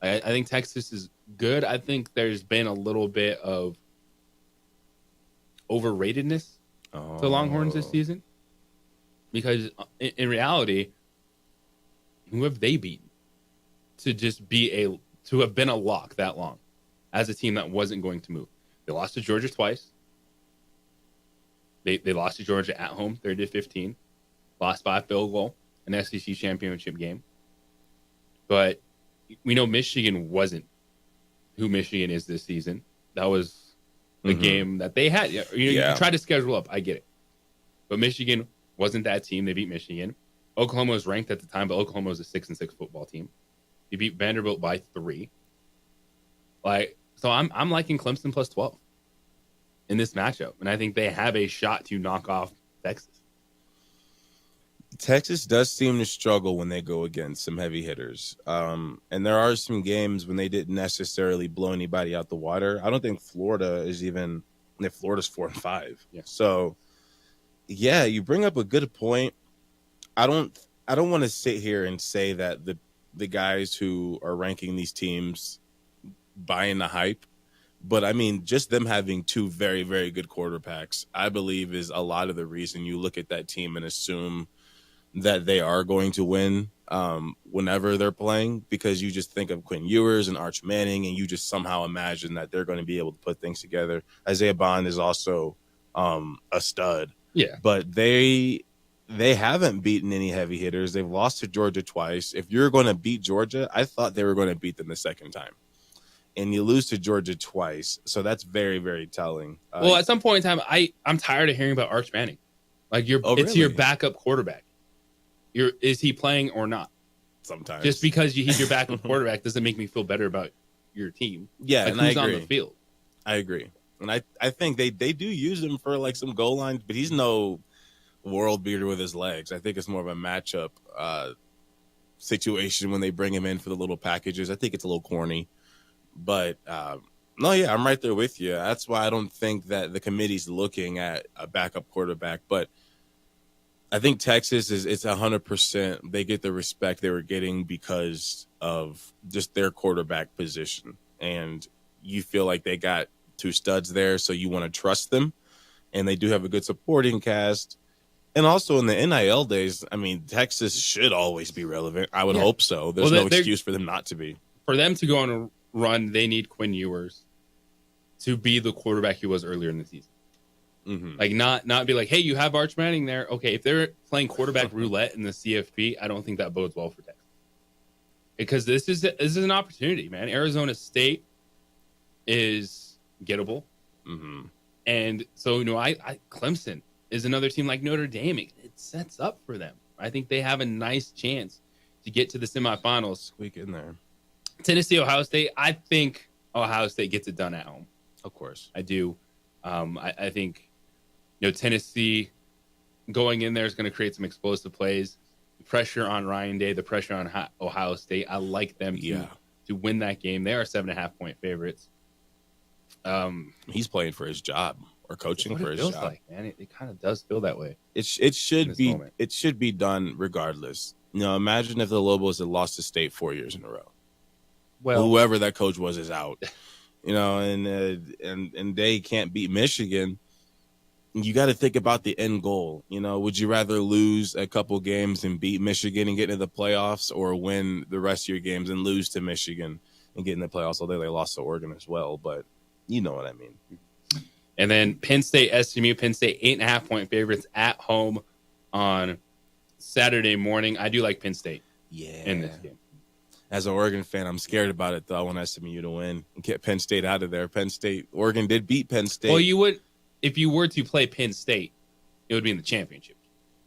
I think Texas is good. I think there's been a little bit of overratedness to Longhorns this season, because in reality, who have they beaten to have been a lock that long as a team that wasn't going to move? They lost to Georgia twice. They lost to Georgia at home 30-15, lost by a field goal, an SEC championship game. But we know Michigan wasn't who Michigan is this season. That was the game that they had. You try to schedule up. I get it. But Michigan wasn't that team. They beat Michigan. Oklahoma was ranked at the time, but Oklahoma was a 6-6 football team. They beat Vanderbilt by 3. So I'm liking Clemson plus 12 in this matchup, and I think they have a shot to knock off Texas. Texas does seem to struggle when they go against some heavy hitters. And there are some games when they didn't necessarily blow anybody out the water. I don't think Florida's 4-5. Yeah. So yeah, you bring up a good point. I don't want to sit here and say that the guys who are ranking these teams buying the hype, but I mean, just them having 2 very, very good quarterbacks, I believe is a lot of the reason you look at that team and assume that they are going to win whenever they're playing, because you just think of Quinn Ewers and Arch Manning, and you just somehow imagine that they're going to be able to put things together. Isaiah Bond is also a stud. Yeah. But they haven't beaten any heavy hitters. They've lost to Georgia twice. If you're going to beat Georgia, I thought they were going to beat them the second time. And you lose to Georgia twice. So that's very, very telling. Well, at some point in time, I'm tired of hearing about Arch Manning. Like it's your backup quarterback. Is he playing or not? Sometimes. Just because he's your backup quarterback doesn't make me feel better about your team. Yeah, like, and who's I agree. on the field. I agree. And I think they do use him for like some goal lines, but he's no world beater with his legs. I think it's more of a matchup situation when they bring him in for the little packages. I think it's a little corny. But no, yeah, I'm right there with you. That's why I don't think that the committee's looking at a backup quarterback. But I think Texas it's 100%. They get the respect they were getting because of just their quarterback position. And you feel like they got 2 studs there, so you want to trust them. And they do have a good supporting cast. And also in the NIL days, I mean, Texas should always be relevant. I would hope so. There's no excuse for them not to be. For them to go on a run, they need Quinn Ewers to be the quarterback he was earlier in the season. Mm-hmm. Like not be like, hey, you have Arch Manning there. Okay, if they're playing quarterback roulette in the CFP, I don't think that bodes well for Texas. Because this is an opportunity, man. Arizona State is gettable. Mm-hmm. And so, Clemson is another team like Notre Dame. It sets up for them. I think they have a nice chance to get to the semifinals. Squeak in there. Tennessee, Ohio State. I think Ohio State gets it done at home. Of course. I do. I think, Tennessee going in there is going to create some explosive plays. The pressure on Ryan Day, the pressure on Ohio State. I like them to win that game. They are 7.5-point favorites. He's playing for his job or coaching for his job. Like, man, it kind of does feel that way. It should be moment. It should be done regardless. Imagine if the Lobos had lost to State 4 years in a row. Well, whoever that coach was is out. And they can't beat Michigan. You got to think about the end goal. Would you rather lose a couple games and beat Michigan and get into the playoffs, or win the rest of your games and lose to Michigan and get in the playoffs? Although they lost to Oregon as well, but you know what I mean. And then Penn State, SMU. Penn State 8.5-point favorites at home on Saturday morning. I do like Penn State in this game. As an Oregon fan, I'm scared about it, though. I want SMU to win and get Penn State out of there. Oregon did beat Penn State. Well, you would, if you were to play Penn State, it would be in the championship.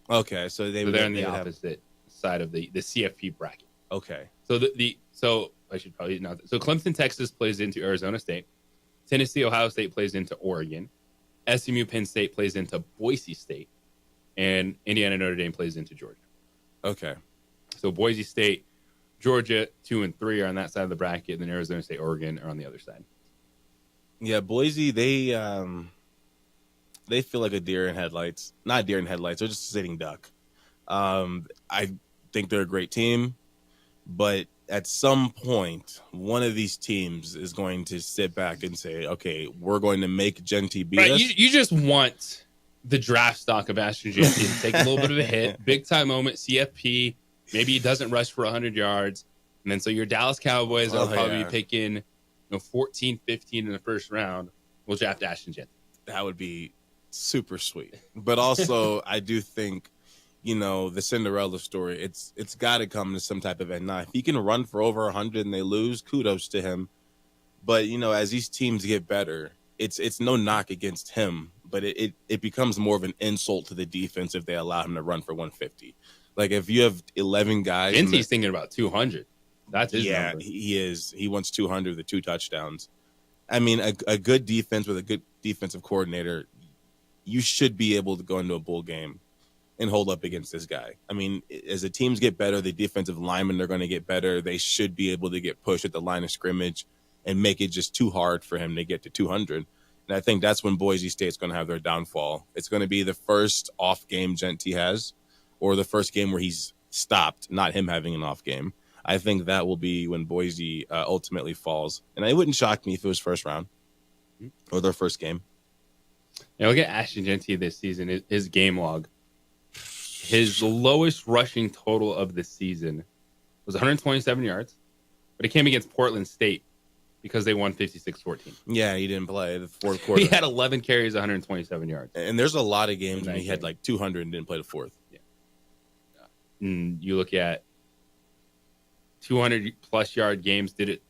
Okay, so they're on the opposite side of the CFP bracket. Okay. So I should probably not. So Clemson, Texas plays into Arizona State. Tennessee, Ohio State plays into Oregon. SMU Penn State plays into Boise State, and Indiana Notre Dame plays into Georgia. Okay. So Boise State, Georgia, 2 and 3 are on that side of the bracket, and then Arizona State, Oregon are on the other side. Yeah, Boise, they feel like a deer in headlights. Not deer in headlights, they're just a sitting duck. I think they're a great team, but at some point, one of these teams is going to sit back and say, okay, we're going to make Jeanty beat us. You just want the draft stock of Ashton Jeanty to take a little bit of a hit. Big time moment, CFP. Maybe he doesn't rush for 100 yards. And then so your Dallas Cowboys will probably be picking 14, 15 in the first round. We'll draft Ashton Jeanty. That would be super sweet. But also, I do think, the Cinderella story, it's got to come to some type of end. Now, if he can run for over 100 and they lose, kudos to him. But, as these teams get better, it's no knock against him, but it becomes more of an insult to the defense if they allow him to run for 150. Like, if you have 11 guys. Jeanty's thinking about 200. That's his number. He is. He wants 200 with 2 touchdowns. I mean, a good defense with a good defensive coordinator, you should be able to go into a bowl game and hold up against this guy. I mean, as the teams get better, the defensive linemen are going to get better. They should be able to get pushed at the line of scrimmage and make it just too hard for him to get to 200. And I think that's when Boise State's going to have their downfall. It's going to be the first off game Jeanty has, or the first game where he's stopped, not him having an off game. I think that will be when Boise ultimately falls. And it wouldn't shock me if it was first round or their first game. Look at Ashton Jeanty this season, his game log. His lowest rushing total of the season was 127 yards, but it came against Portland State because they won 56-14. Yeah, he didn't play the fourth quarter. He had 11 carries, 127 yards. And there's a lot of games when he had like 200 and didn't play the fourth. Yeah. And you look at 200-plus yard games, did it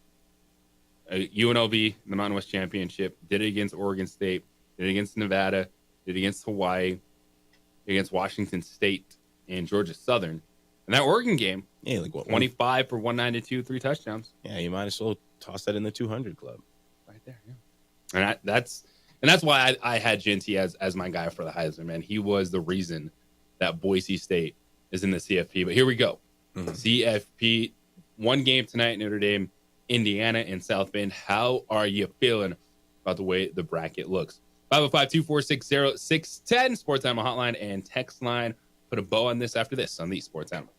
UNLV in the Mountain West Championship, did it against Oregon State, did it against Nevada, did it against Hawaii, against Washington State and Georgia Southern. And that Oregon game, 25 for 192, 3 touchdowns. Yeah, you might as well toss that in the 200 club. Right there, yeah. And that's why I had Jeanty as my guy for the Heisman, man. He was the reason that Boise State is in the CFP. But here we go. Mm-hmm. CFP, one game tonight, Notre Dame, Indiana, and South Bend. How are you feeling about the way the bracket looks? 505-246-0610, Sports Animal Hotline and text line. Put a bow on this after this on the Sports Animal.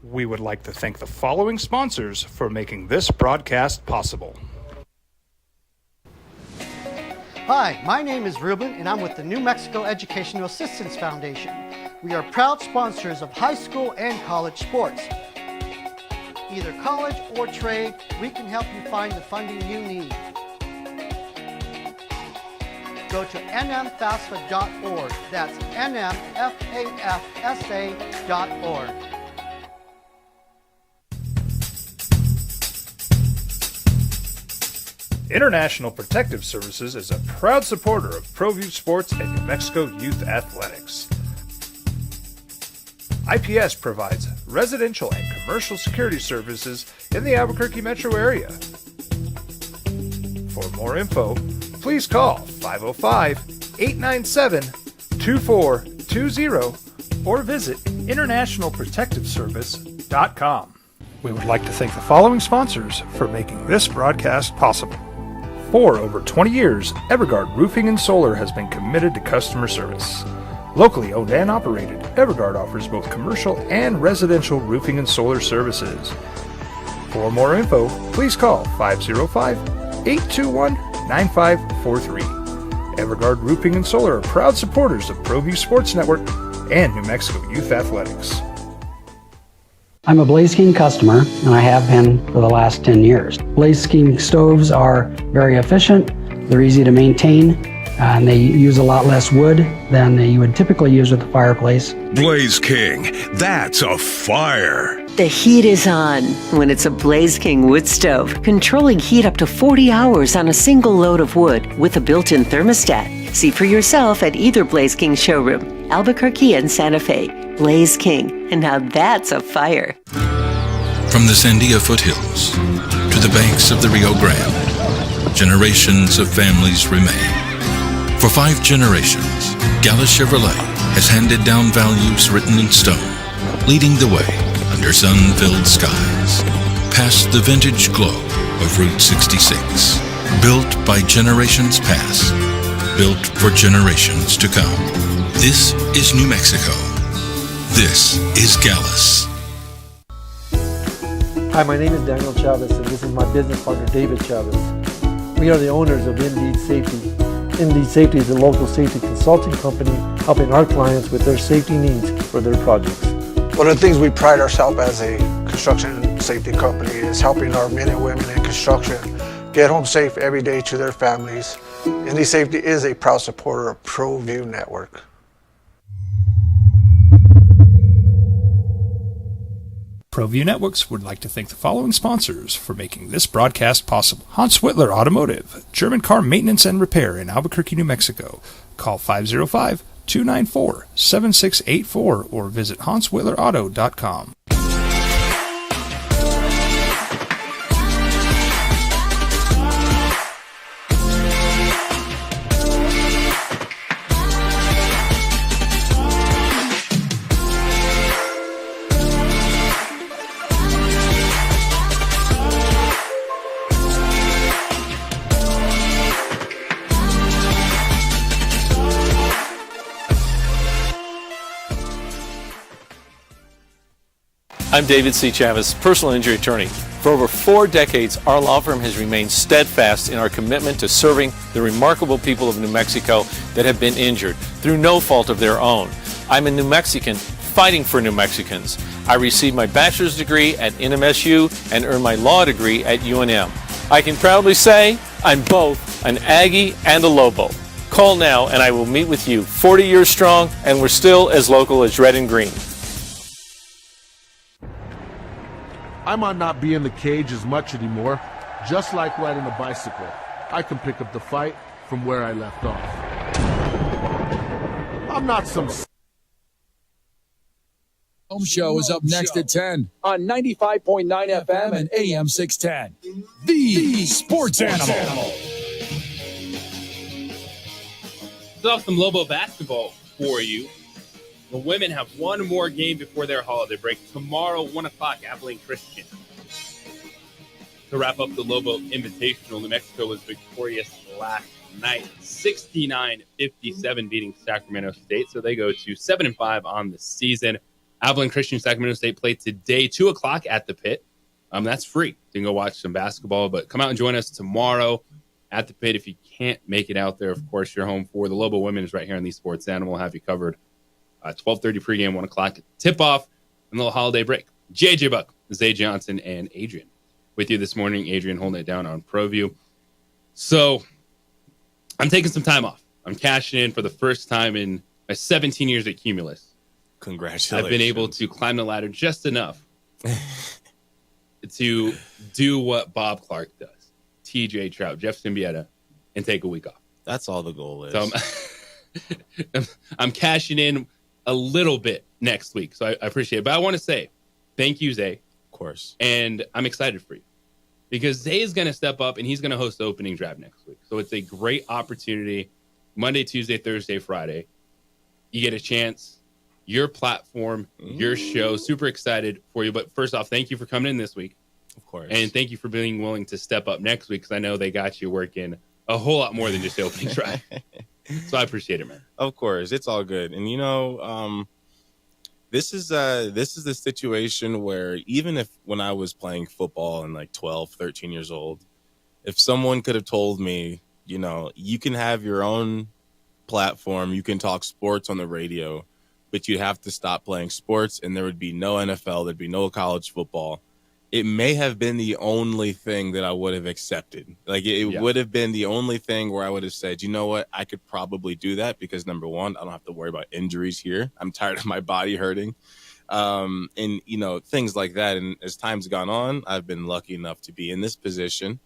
We would like to thank the following sponsors for making this broadcast possible. Hi, my name is Ruben, and I'm with the New Mexico Educational Assistance Foundation. We are proud sponsors of high school and college sports. Either college or trade, we can help you find the funding you need. Go to nmfafsa.org. That's nmfafsa.org. International Protective Services is a proud supporter of ProView Sports and New Mexico Youth Athletics. IPS provides residential and commercial security services in the Albuquerque metro area. For more info, please call 505-897-2420 or visit internationalprotectiveservice.com. We would like to thank the following sponsors for making this broadcast possible. For over 20 years, Evergard Roofing and Solar has been committed to customer service. Locally owned and operated, Evergard offers both commercial and residential roofing and solar services. For more info, please call 505-821-9543. Evergard Roofing and Solar are proud supporters of ProView Sports Network and New Mexico Youth Athletics. I'm a Blaze King customer, and I have been for the last 10 years. Blaze King stoves are very efficient, they're easy to maintain, and they use a lot less wood than you would typically use with a fireplace. Blaze King, that's a fire. The heat is on when it's a Blaze King wood stove, controlling heat up to 40 hours on a single load of wood with a built-in thermostat. See for yourself at either Blaze King showroom, Albuquerque and Santa Fe. Blaze King, and now that's a fire. From the Sandia foothills to the banks of the Rio Grande, generations of families remain. For 5 generations, Gallus Chevrolet has handed down values written in stone, leading the way under sun-filled skies, past the vintage glow of Route 66. Built by generations past, built for generations to come. This is New Mexico. This is Gallus. Hi, my name is Daniel Chavez, and this is my business partner, David Chavez. We are the owners of Indeed Safety. Indeed Safety is a local safety consulting company helping our clients with their safety needs for their projects. One of the things we pride ourselves as a construction safety company is helping our men and women in construction get home safe every day to their families. Indeed Safety is a proud supporter of ProView Network. ProView Networks would like to thank the following sponsors for making this broadcast possible. Hans Whitler Automotive, German car maintenance and repair in Albuquerque, New Mexico. Call 505-294-7684 or visit hanswhitlerauto.com. I'm David C. Chavez, personal injury attorney. For over 4 decades, our law firm has remained steadfast in our commitment to serving the remarkable people of New Mexico that have been injured through no fault of their own. I'm a New Mexican fighting for New Mexicans. I received my bachelor's degree at NMSU and earned my law degree at UNM. I can proudly say I'm both an Aggie and a Lobo. Call now and I will meet with you. 40 years strong, and we're still as local as red and green. I might not be in the cage as much anymore. Just like riding a bicycle, I can pick up the fight from where I left off. I'm not some... Home Show is up next at 10 on 95.9 FM and AM 610. The Sports Animal. Still have some Lobo basketball for you. The women have one more game before their holiday break. Tomorrow, 1 o'clock, Abilene Christian. To wrap up the Lobo Invitational, New Mexico was victorious last night, 69-57, beating Sacramento State. So they go to 7-5 on the season. Abilene Christian, Sacramento State play today, 2 o'clock at the Pit. That's free. You can go watch some basketball, but come out and join us tomorrow at the Pit. If you can't make it out there, of course, you're home for the Lobo Women is right here on the Sports Animal. We'll have you covered. 12:30 pregame, 1 o'clock tip-off, and a little holiday break. JJ Buck, Zay Johnson, and Adrian with you this morning. Adrian holding it down on ProView. So I'm taking some time off. I'm cashing in for the first time in my 17 years at Cumulus. Congratulations. I've been able to climb the ladder just enough to do what Bob Clark does, TJ Trout, Jeff Symbieta, and take a week off. That's all the goal is. So I'm cashing in a little bit next week, so I appreciate it. But I want to say thank you, Zay. Of course. And I'm excited for you because Zay is going to step up and he's going to host the opening draft next week. So it's a great opportunity. Monday, Tuesday, Thursday, Friday. You get a chance. Your platform, your show. Super excited for you. But first off, thank you for coming in this week. Of course. And thank you for being willing to step up next week because I know they got you working a whole lot more than just the opening draft. So I appreciate it, man. Of course, it's all good. And this is the situation where even if when I was playing football and like 12, 13 years old, if someone could have told me, you can have your own platform, you can talk sports on the radio, but you'd have to stop playing sports and there would be no NFL, there'd be no college football. It may have been the only thing that I would have accepted. Like it would have been the only thing where I would have said, you know what, I could probably do that because number one, I don't have to worry about injuries here. I'm tired of my body hurting. And things like that. And as time's gone on, I've been lucky enough to be in this position.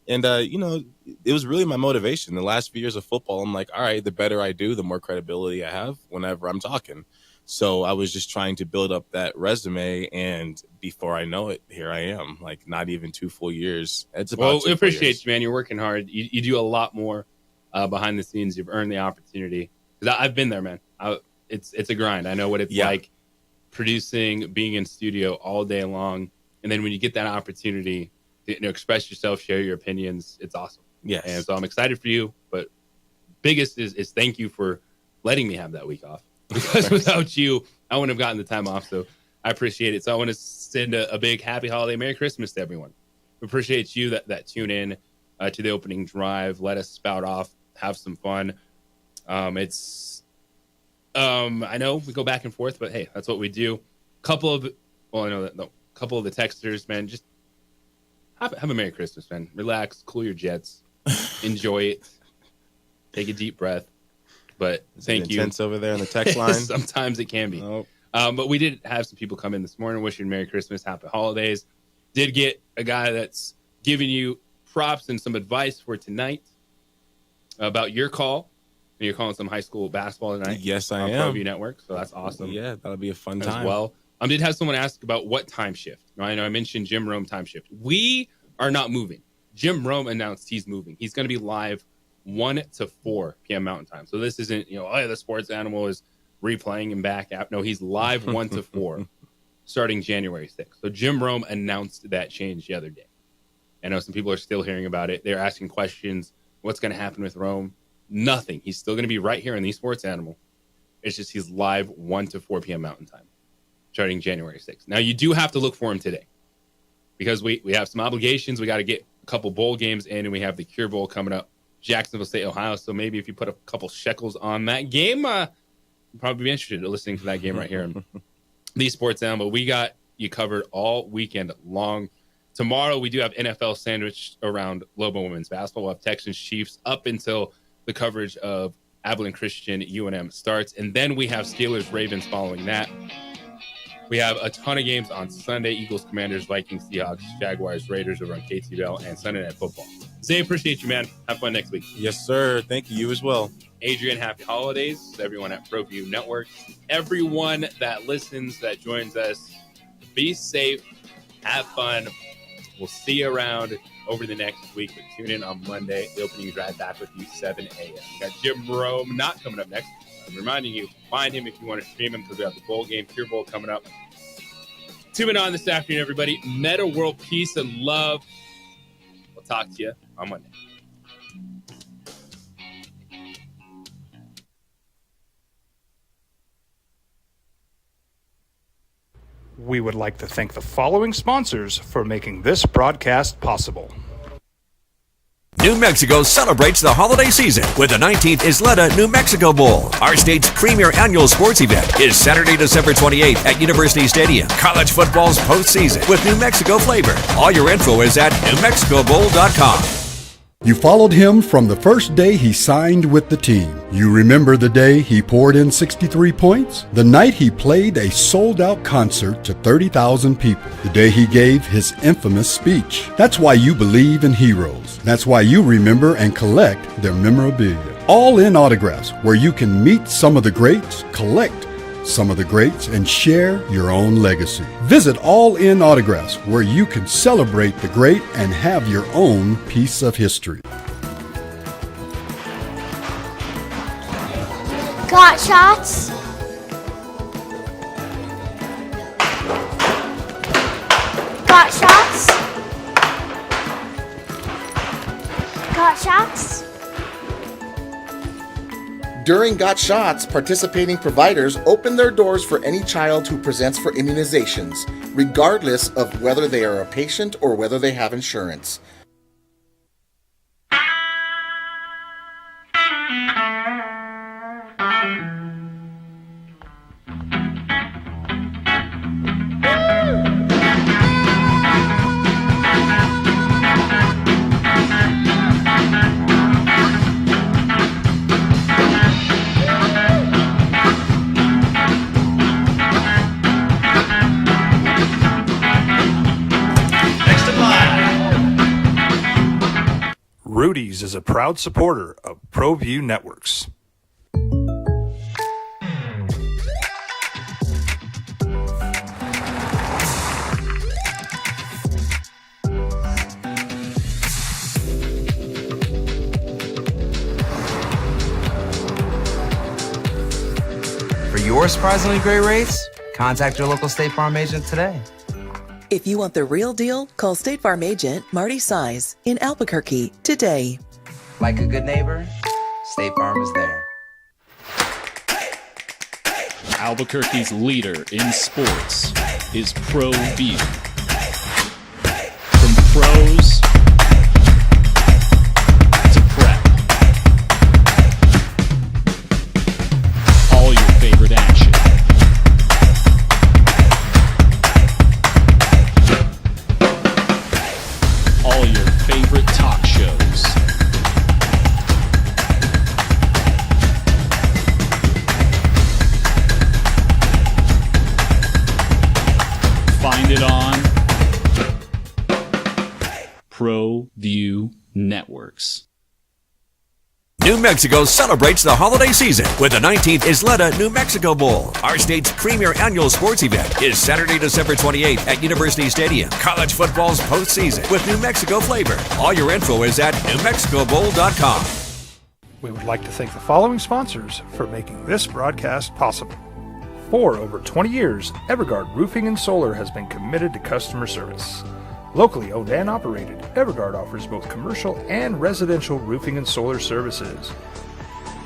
And, it was really my motivation. The last few years of football, I'm like, all right, the better I do, the more credibility I have whenever I'm talking. So I was just trying to build up that resume, and before I know it, here I am. Like not even 2 full years. It's about well, we appreciate you, man. You're working hard. You do a lot more behind the scenes. You've earned the opportunity. Because I've been there, man. It's a grind. I know what it's like producing, being in studio all day long, and then when you get that opportunity to express yourself, share your opinions, it's awesome. Yes. And so I'm excited for you. But biggest is thank you for letting me have that week off. Because without you, I wouldn't have gotten the time off. So I appreciate it. So I want to send a big happy holiday, Merry Christmas to everyone. We appreciate you that tune in to the opening drive. Let us spout off, have some fun. I know we go back and forth, but hey, that's what we do. Couple of the texters, man, just have a Merry Christmas, man. Relax, cool your jets, enjoy it, take a deep breath. But thank you. Intense over there on the text line. Sometimes it can be. Oh. But we did have some people come in this morning wishing Merry Christmas, Happy Holidays. Did get a guy that's giving you props and some advice for tonight about your call. You're calling some high school basketball tonight. Yes, I on am. ProView Network, so that's awesome. Yeah, that'll be a fun as time. well. Did have someone ask about what time shift. I know I mentioned Jim Rome time shift. We are not moving. Jim Rome announced he's moving. He's going to be live 1 to 4 p.m. Mountain Time. So this isn't, the sports animal is replaying and back out. No, he's live 1 to 4 starting January 6th. So Jim Rome announced that change the other day. I know some people are still hearing about it. They're asking questions. What's going to happen with Rome? Nothing. He's still going to be right here in the Sports Animal. It's just he's live 1 to 4 p.m. Mountain Time starting January 6th. Now, you do have to look for him today because we have some obligations. We got to get a couple bowl games in, and we have the Cure Bowl coming up. Jacksonville State, Ohio. So maybe if you put a couple shekels on that game, you'll probably be interested in listening to that game right here in the Sports Animal. We got you covered all weekend long. Tomorrow we do have NFL sandwiched around Lobo women's basketball. We'll have Texans Chiefs up until the coverage of Abilene Christian UNM starts, and then we have Steelers Ravens following that. We have a ton of games on Sunday: Eagles, Commanders, Vikings, Seahawks, Jaguars, Raiders over on KTVL, and Sunday Night Football. Zay, appreciate you, man. Have fun next week. Yes, sir. Thank you. You as well. Adrian, happy holidays. Everyone at ProView Network. Everyone that listens, that joins us, be safe. Have fun. We'll see you around over the next week. But tune in on Monday. The opening drive back with you 7 a.m. We got Jim Rome not coming up next. I'm reminding you, find him if you want to stream him because we have the bowl game, Cure Bowl coming up. Tune in on this afternoon, everybody. Meta World Peace and Love. We'll talk to you on Monday. We would like to thank the following sponsors for making this broadcast possible. New Mexico celebrates the holiday season with the 19th Isleta New Mexico Bowl. Our state's premier annual sports event is Saturday, December 28th at University Stadium. College football's postseason with New Mexico flavor. All your info is at NewMexicoBowl.com. You followed him from the first day he signed with the team. You remember the day he poured in 63 points? The night he played a sold-out concert to 30,000 people. The day he gave his infamous speech. That's why you believe in heroes. That's why you remember and collect their memorabilia. All in autographs, where you can meet some of the greats, collect some of the greats, and share your own legacy. Visit All In Autographs, where you can celebrate the great and have your own piece of history. Got shots? Got shots? Got shots? During Got Shots, participating providers open their doors for any child who presents for immunizations, regardless of whether they are a patient or whether they have insurance. Rudy's is a proud supporter of ProView Networks. or surprisingly great rates? Contact your local State Farm agent today. If you want the real deal, call State Farm agent Marty Size in Albuquerque today. Like a good neighbor, State Farm is there. Albuquerque's leader in sports is ProView. From pros to prep, all your favorite action. All your favorite talk shows. Find it on ProView Networks. New Mexico celebrates the holiday season with the 19th Isleta New Mexico Bowl. Our state's premier annual sports event is Saturday, December 28th at University Stadium. College football's postseason with New Mexico flavor. All your info is at NewMexicoBowl.com. We would like to thank the following sponsors for making this broadcast possible. For over 20 years, Evergard Roofing and Solar has been committed to customer service. Locally owned and operated, Evergard offers both commercial and residential roofing and solar services.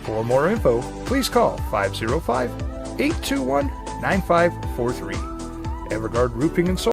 For more info, please call 505-821-9543. Evergard Roofing and Solar.